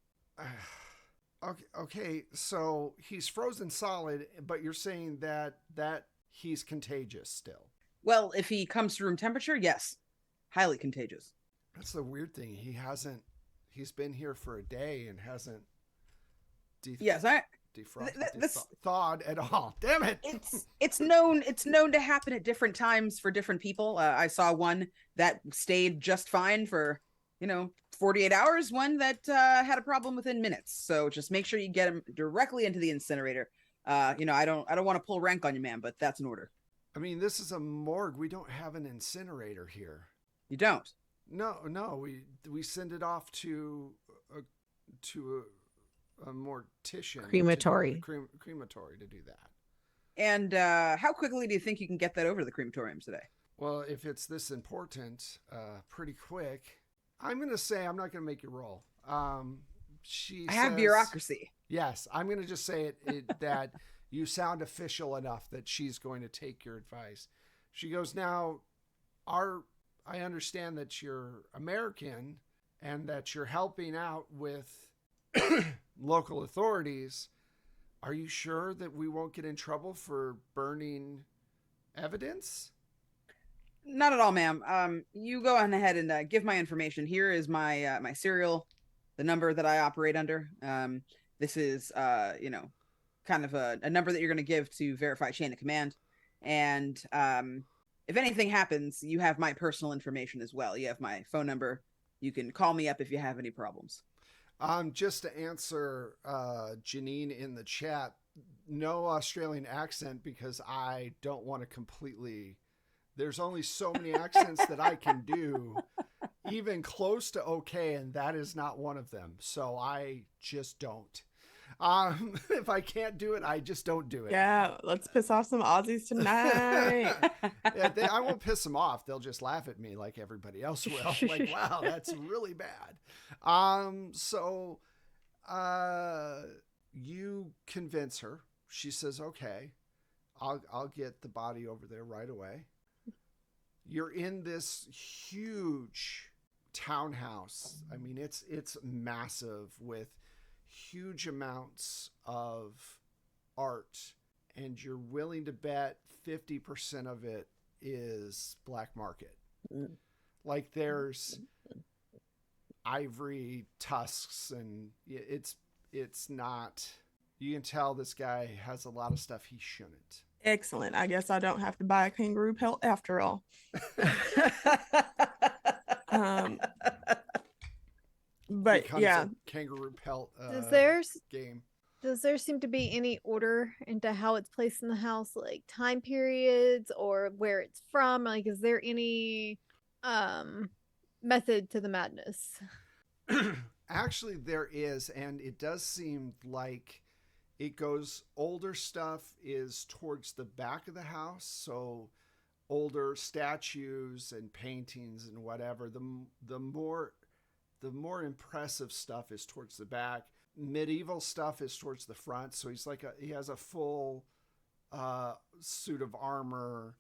Okay, so he's frozen solid, but you're saying that he's contagious still. Well, if he comes to room temperature, yes. Highly contagious. That's the weird thing. He's been here for a day and hasn't thawed at all. Damn it. It's known to happen at different times for different people. I saw one that stayed just fine for 48 hours, one that had a problem within minutes. So just make sure you get him directly into the incinerator. I don't want to pull rank on you, man, but that's an order. I mean, this is a morgue. We don't have an incinerator here. You don't? No. We send it off to a mortician. Crematory. Crematory to do that. And how quickly do you think you can get that over to the crematorium today? Well, if it's this important, pretty quick. I'm going to say I'm not going to make you roll. I have bureaucracy. Yes, I'm going to just say that you sound official enough that she's going to take your advice. She goes, now, I understand that you're American and that you're helping out with local authorities. Are you sure that we won't get in trouble for burning evidence? Not at all, ma'am. You go on ahead and give my information. Here is my my serial, the number that I operate under. This is kind of a number that you're going to give to verify chain of command. And if anything happens, you have my personal information as well. You have my phone number. You can call me up if you have any problems. Just to answer Janine in the chat, no Australian accent because I don't want to completely... There's only so many accents that I can do, even close to okay, and that is not one of them. So I just don't. If I can't do it, I just don't do it. Yeah, let's piss off some Aussies tonight. I won't piss them off. They'll just laugh at me like everybody else will. Like, wow, that's really bad. So you convince her. She says, okay, I'll get the body over there right away. You're in this huge townhouse. I mean, it's massive with huge amounts of art, and you're willing to bet 50% of it is black market. Like there's ivory tusks, and it's not. You can tell this guy has a lot of stuff he shouldn't. Excellent. I guess I don't have to buy a kangaroo pelt after all. But yeah, kangaroo pelt game. Does there seem to be any order into how it's placed in the house, like time periods or where it's from? Like, is there any method to the madness? Actually, there is, and it does seem like It goes, older stuff is towards the back of the house. So older statues and paintings and whatever. The more impressive stuff is towards the back. Medieval stuff is towards the front. So he has a full suit of armor.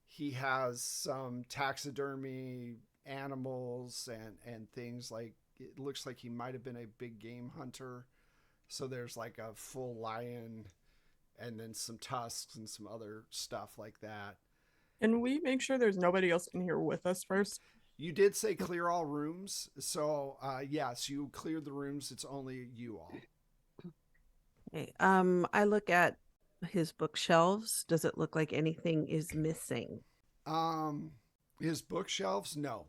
He has some taxidermy animals and things. Like, it looks like he might have been a big game hunter. So there's like a full lion and then some tusks and some other stuff like that. Can we make sure there's nobody else in here with us first? You did say clear all rooms. So yes, you cleared the rooms. It's only you all. Okay. I look at his bookshelves. Does it look like anything is missing? His bookshelves, no.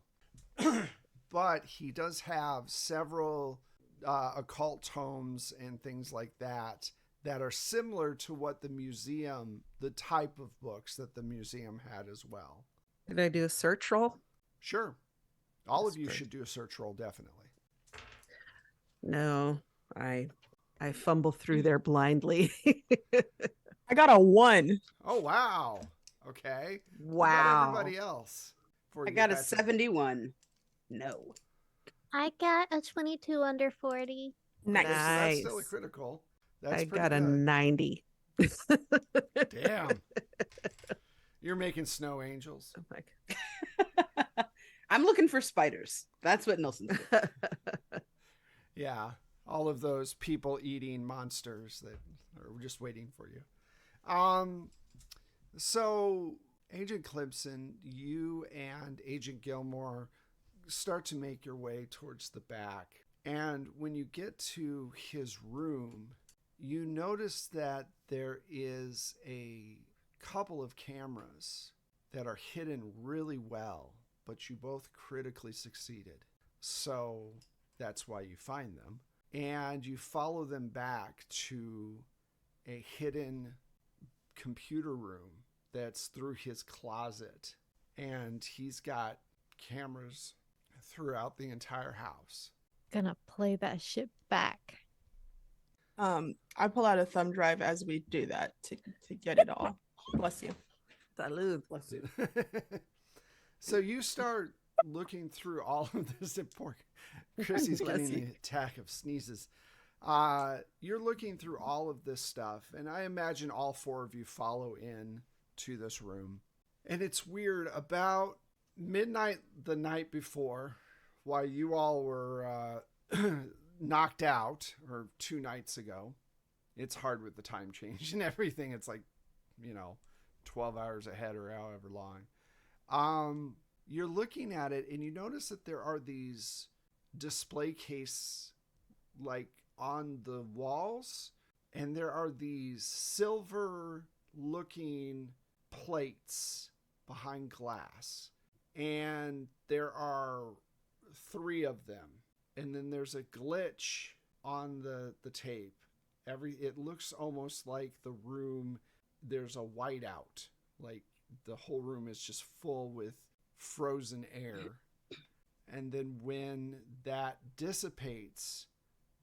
But he does have several occult tomes and things like that are similar to what the type of books that the museum had as well. Did I do a search roll? Sure. All of you That's should do a search roll, definitely. No, I fumble through there blindly. I got a 1. Oh, wow. Okay. What Wow. about everybody else? Before I you got get a back to- 71. No. I got a 22 under 40. Nice. Okay, so that's still a Nice. critical. That's I pretty got a good. 90. Damn. You're making snow angels. I'm like, I'm looking for spiders. That's what Nelson's doing. Yeah. All of those people eating monsters that are just waiting for you. So Agent Clemson, you and Agent Gilmore start to make your way towards the back. And when you get to his room, you notice that there is a couple of cameras that are hidden really well, but you both critically succeeded. So that's why you find them. And you follow them back to a hidden computer room that's through his closet. And he's got cameras throughout the entire house. Gonna play that shit back. I pull out a thumb drive as we do that to get it all. Bless you. salud. Bless you. So you start looking through all of this. Poor Chrissy's Bless getting you. the attack of sneezes. You're looking through all of this stuff, and I imagine all four of you follow in to this room. And it's weird, about midnight the night before, while you all were knocked out, or 2 nights ago. It's hard with the time change and everything. It's like, 12 hours ahead or however long. You're looking at it and you notice that there are these display case like on the walls, and there are these silver looking plates behind glass, and there are 3 of them. And then there's a glitch on the tape. It looks almost like the room, there's a whiteout. Like the whole room is just full with frozen air. And then when that dissipates,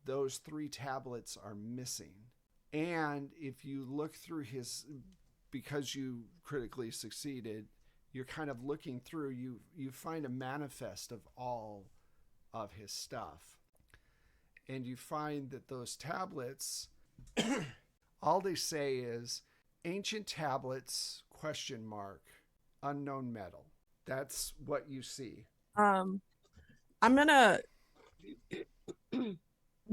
those 3 tablets are missing. And if you look through because you critically succeeded, you're kind of looking through, you find a manifest of all of his stuff. And you find that those tablets, all they say is ancient tablets, ? Unknown metal. That's what you see. I'm gonna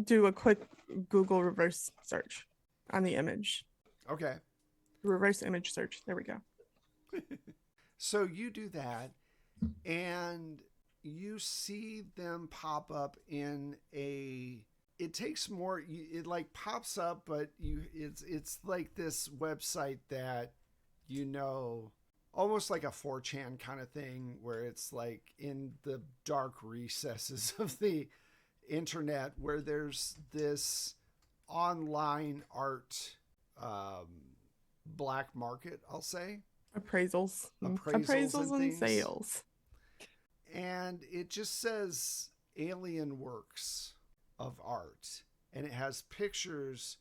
do a quick Google reverse search on the image. Okay. Reverse image search. There we go. So you do that, and you see them pop up in it takes more, it like pops up, but it's like this website that, almost like a 4chan kind of thing, where it's like in the dark recesses of the internet, where there's this online art black market, I'll say. Appraisals Appraisals and and things. sales. And it just says alien works of art, and it has pictures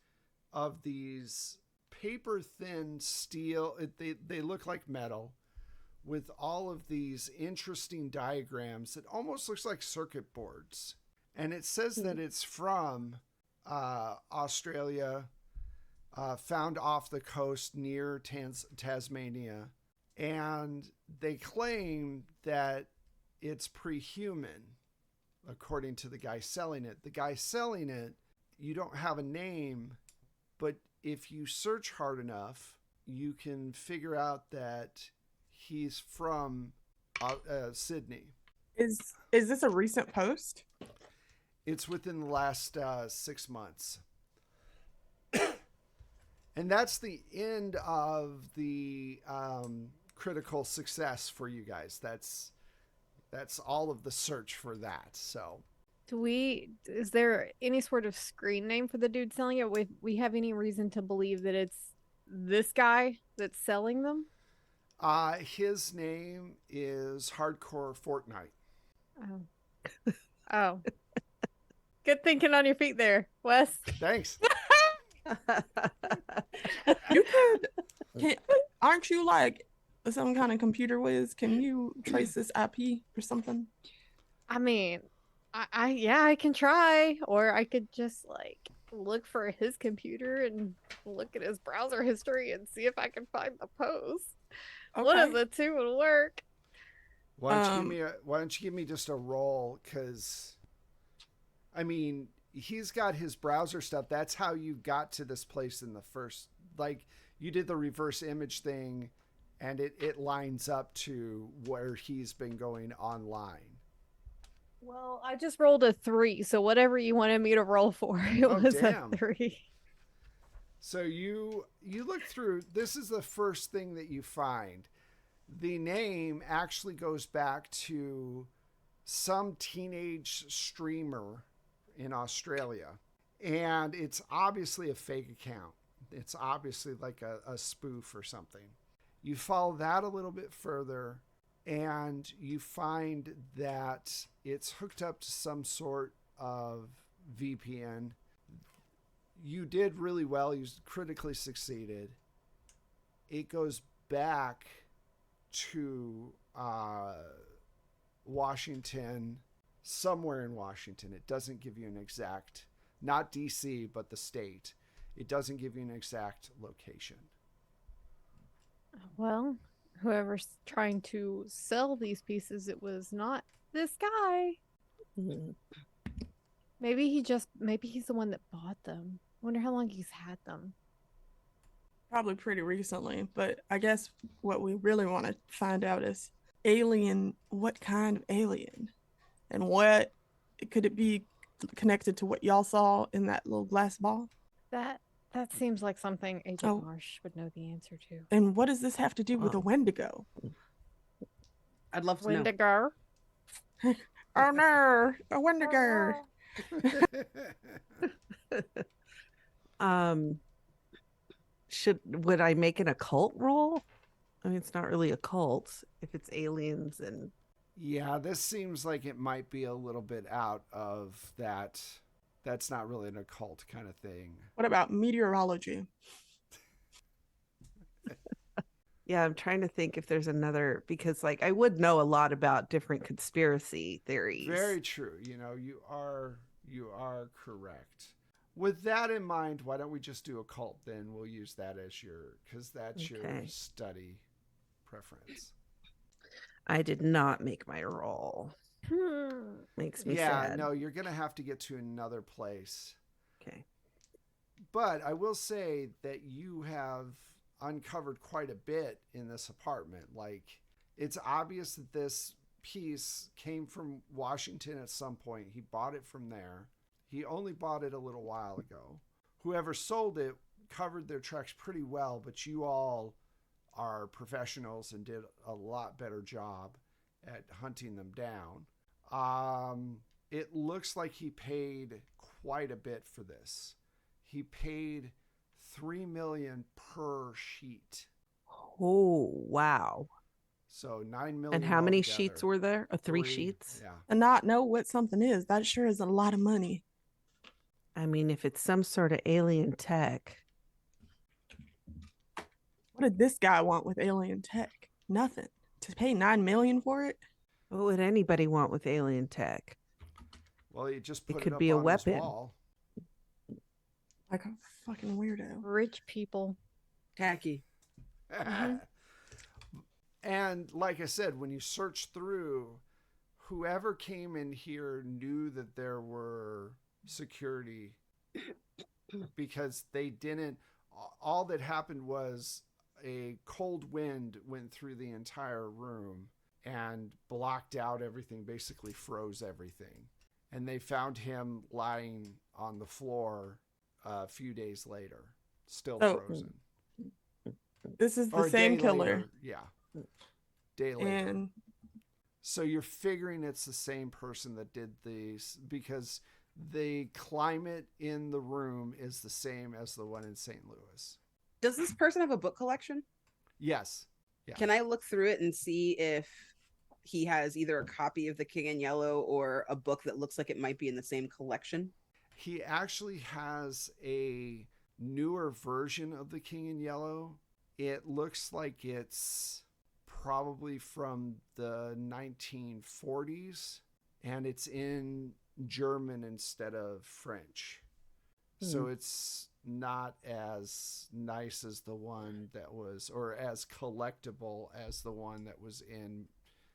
of these paper thin steel. They look like metal with all of these interesting diagrams. It almost looks like circuit boards. And it says that it's from Australia, found off the coast near Tasmania. And they claim that it's pre-human, according to the guy selling it. The guy selling it, you don't have a name, but if you search hard enough, you can figure out that he's from Sydney. Is this a recent post? It's within the last 6 months. And that's the end of the critical success for you guys. That's all of the search for that. So Is there any sort of screen name for the dude selling it? We have any reason to believe that it's this guy that's selling them? His name is Hardcore Fortnite. Oh. Oh. Good thinking on your feet there, Wes. Thanks. You aren't you like some kind of computer whiz? Can you trace this IP or something? I mean, I can try, or I could just like look for his computer and look at his browser history and see if I can find the post. One of the two would work. Why don't you give me just a roll? Because, I mean, he's got his browser stuff. That's how you got to this place in the first. Like, you did the reverse image thing, and it lines up to where he's been going online. Well, I just rolled a 3, so whatever you wanted me to roll for, it was damn. a 3. So you look through. This is the first thing that you find. The name actually goes back to some teenage streamer in Australia, and it's obviously a fake account. It's obviously like a spoof or something. You follow that a little bit further, and you find that it's hooked up to some sort of VPN. You did really well. You critically succeeded. It goes back to Washington, somewhere in Washington. It doesn't give you an exact, not DC, but the state. It doesn't give you an exact location. Well, whoever's trying to sell these pieces, it was not this guy. Mhm. Maybe he's the one that bought them. I wonder how long he's had them. Probably pretty recently, but I guess what we really want to find out is alien, what kind of alien? And what could it be connected to what y'all saw in that little glass ball? That seems like something Agent Marsh would know the answer to. And what does this have to do with a Wendigo? I'd love to know. Wendigo. Oh no, a Wendigo. Would I make an occult roll? I mean, it's not really a cult if it's aliens and. Yeah, this seems like it might be a little bit out of that. That's not really an occult kind of thing. What about meteorology? Yeah, I'm trying to think if there's another, because like I would know a lot about different conspiracy theories. Very true. You know, you are correct. With that in mind, why don't we just do occult then? We'll use that as because that's your study preference. I did not make my roll. Makes me sad. Yeah, no, you're going to have to get to another place. Okay. But I will say that you have uncovered quite a bit in this apartment. Like, it's obvious that this piece came from Washington at some point. He bought it from there. He only bought it a little while ago. Whoever sold it covered their tracks pretty well, but you all are professionals and did a lot better job at hunting them down. It looks like he paid quite a bit for this. He paid $3 million per sheet. Oh, wow. So $9 million. And how many altogether. sheets were there? 3 sheets? Yeah. And not know what something is. That sure is a lot of money. I mean, if it's some sort of alien tech, What did this guy want with alien tech? Nothing. To pay $9 million for it? what would anybody want with alien tech? Well, he just It put could up be a on his weapon. wall. Like a fucking weirdo. Rich people. Tacky. And like I said, when you search through, whoever came in here knew that there were security because they didn't. All that happened was a cold wind went through the entire room and blocked out everything, basically froze everything. And they found him lying on the floor a few days later, still Oh. frozen. This is the Or a same day killer. later. Yeah. Day later. And So you're figuring it's the same person that did these because the climate in the room is the same as the one in St. Louis. Does this person have a book collection? Yes. Yeah. Can I look through it and see if he has either a copy of The King in Yellow or a book that looks like it might be in the same collection? He actually has a newer version of The King in Yellow. It looks like it's probably from the 1940s, and it's in German instead of French. So it's not as nice as the one that was, or as collectible as the one that was in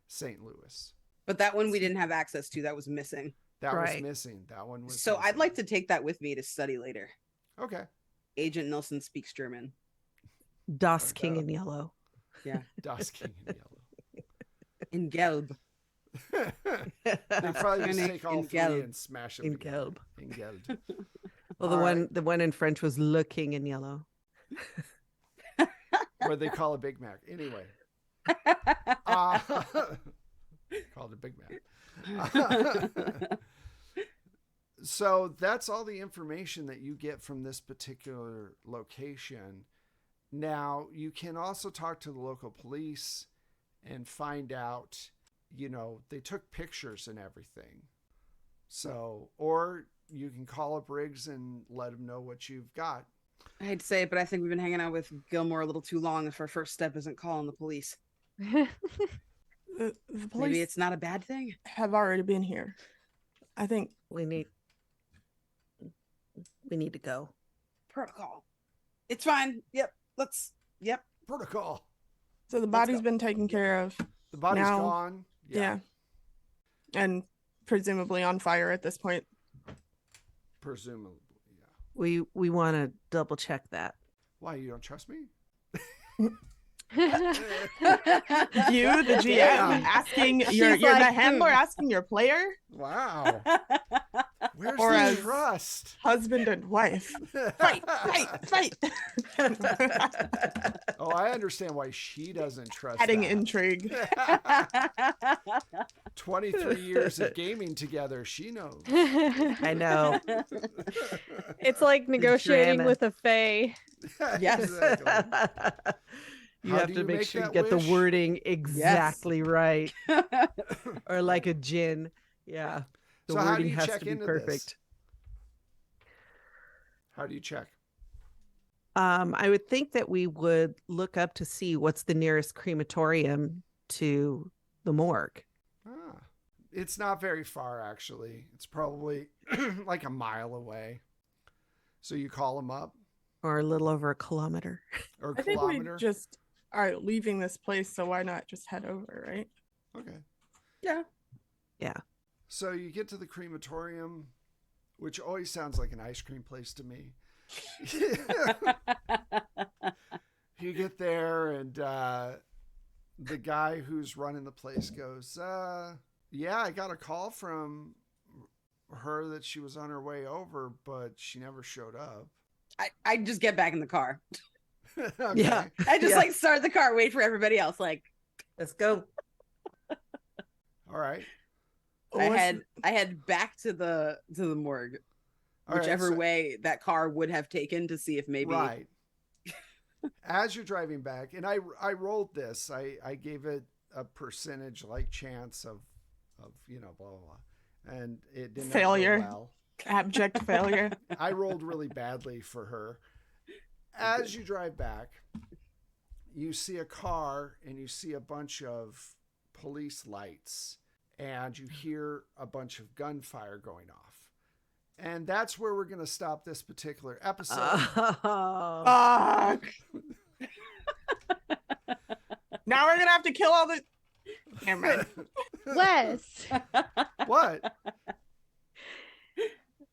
St. Louis. But that one we didn't have access to. That was missing. That Right. was missing. That one was So I'd missing. like to take that with me to study later. Okay. Agent Nilsson speaks German. Das King in Yellow. Das King in Yellow. In Gelb. They probably just In take all three Gelb. and smash them In together. Gelb. In Gelb. Well, All right. the one in French was Le King in Yellow. Or they call a Big Mac. Anyway. Called a Big Mac. So that's all the information that you get from this particular location. Now, you can also talk to the local police and find out, they took pictures and everything. So, or you can call up Riggs and let them know what you've got. I hate to say it, but I think we've been hanging out with Gilmore a little too long if our first step isn't calling the police. the police Maybe it's not a bad thing. have already been here. I think We need to go. Protocol. It's fine. Yep. Yep. Protocol. so. The Let's body's go. been taken care of. The body's Now- gone. Yeah. And presumably on fire at this point. Presumably, yeah. We want to double check that. Why, you don't trust me? You, the GM, Yeah. asking She's you're the like, handler asking your player, Wow. Where's Or the as- trust? husband and wife. Fight, fight, fight. Oh, I understand why she doesn't trust Adding that. intrigue. 23 years of gaming together, she knows. I know. It's like negotiating drama. with a fae. Yes. Exactly. You How have do to you make make sure you that get the wish? wording exactly right. Or like a gin. Yeah. The So how do wording you has check to be into this? perfect. How do you check? I would think that we would look up to see what's the nearest crematorium to the morgue. Ah, it's not very far, actually. It's probably like a mile away. So you call them up, Or a little over a kilometer. or I think we kilometer. just are leaving this place, so why not just head over, right? Okay. Yeah. So you get to the crematorium, which always sounds like an ice cream place to me. You get there, and the guy who's running the place goes, yeah, I got a call from her that she was on her way over, but she never showed up. I just get back in the car. Okay. Yeah. I just Yeah. like start the car, wait for everybody else. Like Let's go. All right. I What's- head back to the morgue, All right, whichever so- way that car would have taken to see if maybe Right. As you're driving back, and I rolled this. I gave it a percentage like chance of blah blah blah, and it didn't Failure. Go well. Abject failure. I rolled really badly for her. As you drive back, you see a car and you see a bunch of police lights and you hear a bunch of gunfire going off. And that's where we're going to stop this particular episode. Oh. Fuck. Now we're gonna have to kill all the. Never mind. Wes, What?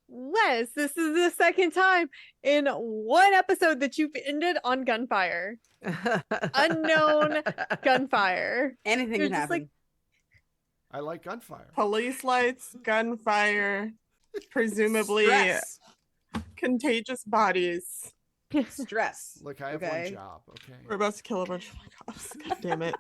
Wes, this is the second time in one episode that you've ended on gunfire. Unknown gunfire. Anything You're can just happen. like- I like gunfire. Police lights, gunfire, presumably Stress. contagious bodies. Stress. Look, I have Okay. one job, okay? We're about to kill a bunch of cops. God damn it.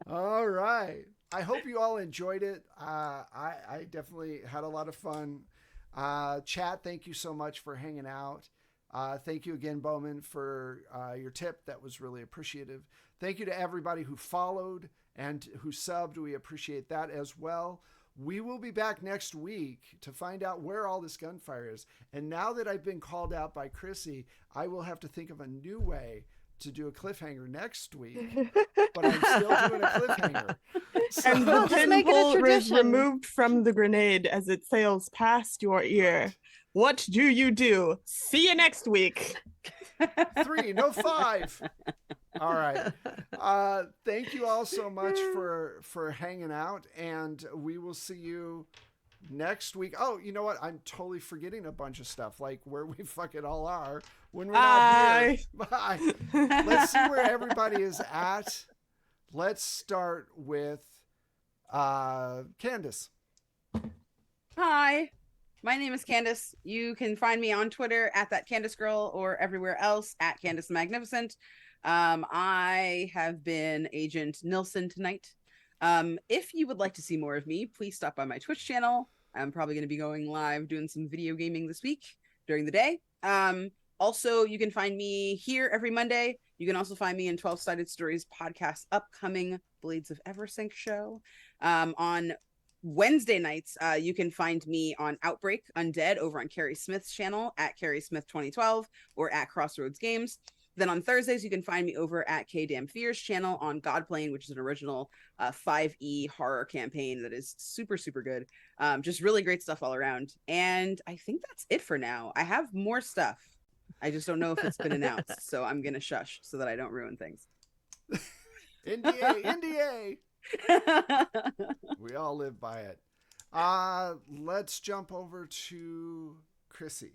All right. I hope you all enjoyed it. I definitely had a lot of fun. Chat, thank you so much for hanging out. Thank you again, Bowman, for your tip. That was really appreciative. Thank you to everybody who followed and who subbed. We appreciate that as well. We will be back next week to find out where all this gunfire is. And now that I've been called out by Chrissy, I will have to think of a new way to do a cliffhanger next week. But I'm still doing a cliffhanger. So, And the Just make it a pinhole is tradition. removed from the grenade as it sails past your ear. What do you do? See you next week. 3, no 5. All right. Thank you all so much for hanging out, and we will see you next week. Oh, you know what? I'm totally forgetting a bunch of stuff, like where we fucking all are when we're not here. Bye. Let's see where everybody is at. Let's start with Candace. Hi, my name is Candace. You can find me on Twitter at that Candace Girl or everywhere else at Candace the Magnificent. I have been Agent Nilsson tonight. If you would like to see more of me, please stop by my Twitch channel. I'm probably going to be going live doing some video gaming this week during the day. Also, you can find me here every Monday. You can also find me in 12 Sided Stories podcast upcoming Blades of Eversync show. On Wednesday nights, you can find me on Outbreak Undead over on Carrie Smith's channel at Carrie Smith 2012 or at Crossroads Games. Then on Thursdays, you can find me over at K Damn Fears channel on Godplane, which is an original 5e horror campaign that is super, super good. Just really great stuff all around. And I think that's it for now. I have more stuff. I just don't know if it's been announced. So I'm going to shush so that I don't ruin things. NDA. We all live by it. Let's jump over to Chrissy.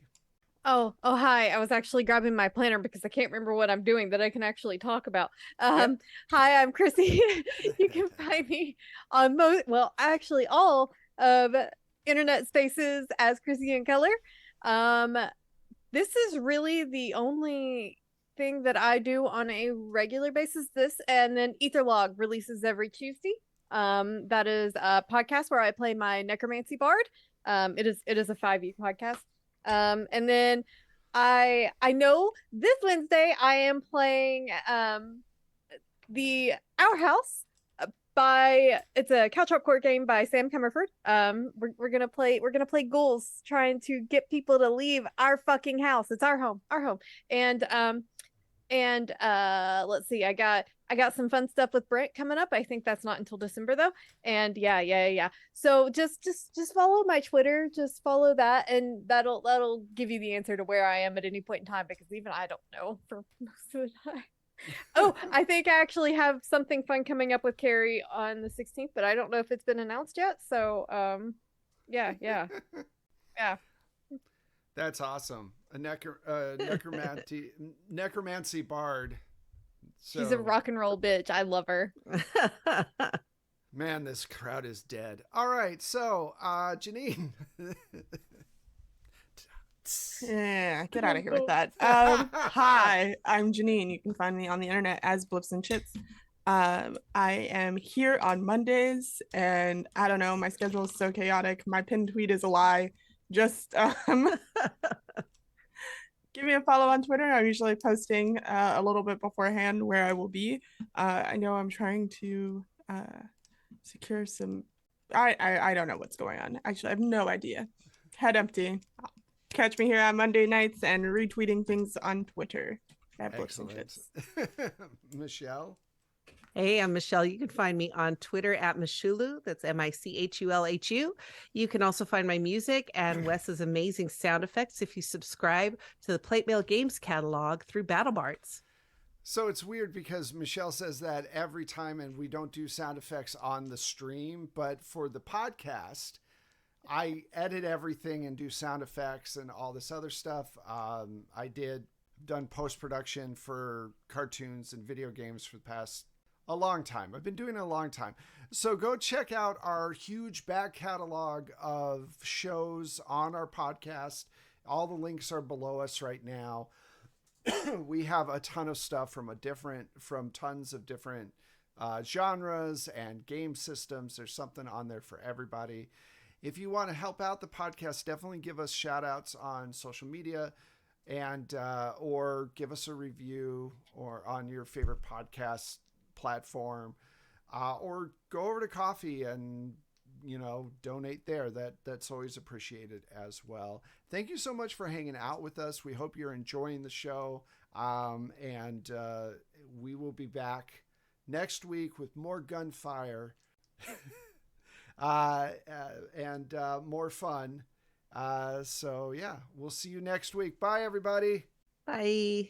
Oh, hi. I was actually grabbing my planner because I can't remember what I'm doing that I can actually talk about. Hi, I'm Chrissy. You can find me on actually all of internet spaces as Chrissy in Color. This is really the only thing that I do on a regular basis. This and then Etherlog releases every Tuesday. That is a podcast where I play my necromancy bard. It is a 5e podcast. And then I know this Wednesday I am playing the Our House it's a Caltrop court game by Sam Comerford. We're gonna play ghouls trying to get people to leave our fucking house. It's our home. And let's see, I got some fun stuff with Brent coming up. I think that's not until December though. And yeah. So just follow my Twitter, just follow that, and that'll give you the answer to where I am at any point in time, because even I don't know for most of the time. Oh, I think I actually have something fun coming up with Carrie on the 16th, but I don't know if it's been announced yet. So yeah. That's awesome. A necromancy bard. So, She's a rock and roll bitch. I love her. man, this crowd is dead. All right, so Janine. Yeah, get out of here with that. Hi, I'm Janine. You can find me on the internet as Blips and Chits. I am here on Mondays, and I don't know, my schedule is so chaotic. My pinned tweet is a lie. Just give me a follow on Twitter. I'm usually posting a little bit beforehand where I will be. I know I'm trying to secure some I don't know what's going on. Actually, I have no idea. Head empty. Catch me here on Monday nights and retweeting things on Twitter at Blips and Excellent. Chits. Michelle? Hey, I'm Michelle. You can find me on Twitter at Michulu. That's Michulhu. You can also find my music and Wes's amazing sound effects if you subscribe to the Plate Mail Games catalog through BattleBards. So it's weird because Michelle says that every time, and we don't do sound effects on the stream, but for the podcast, I edit everything and do sound effects and all this other stuff. Done post-production for cartoons and video games for the past a long time. I've been doing it a long time. So go check out our huge back catalog of shows on our podcast. All the links are below us right now. We have a ton of stuff from tons of different genres and game systems. There's something on there for everybody. If you want to help out the podcast, definitely give us shout outs on social media and or give us a review or on your favorite podcast platform, or go over to coffee and donate there. That's always appreciated as well. Thank you so much for hanging out with us. We hope you're enjoying the show, and we will be back next week with more gunfire and more fun. So yeah, we'll see you next week. Bye everybody. Bye.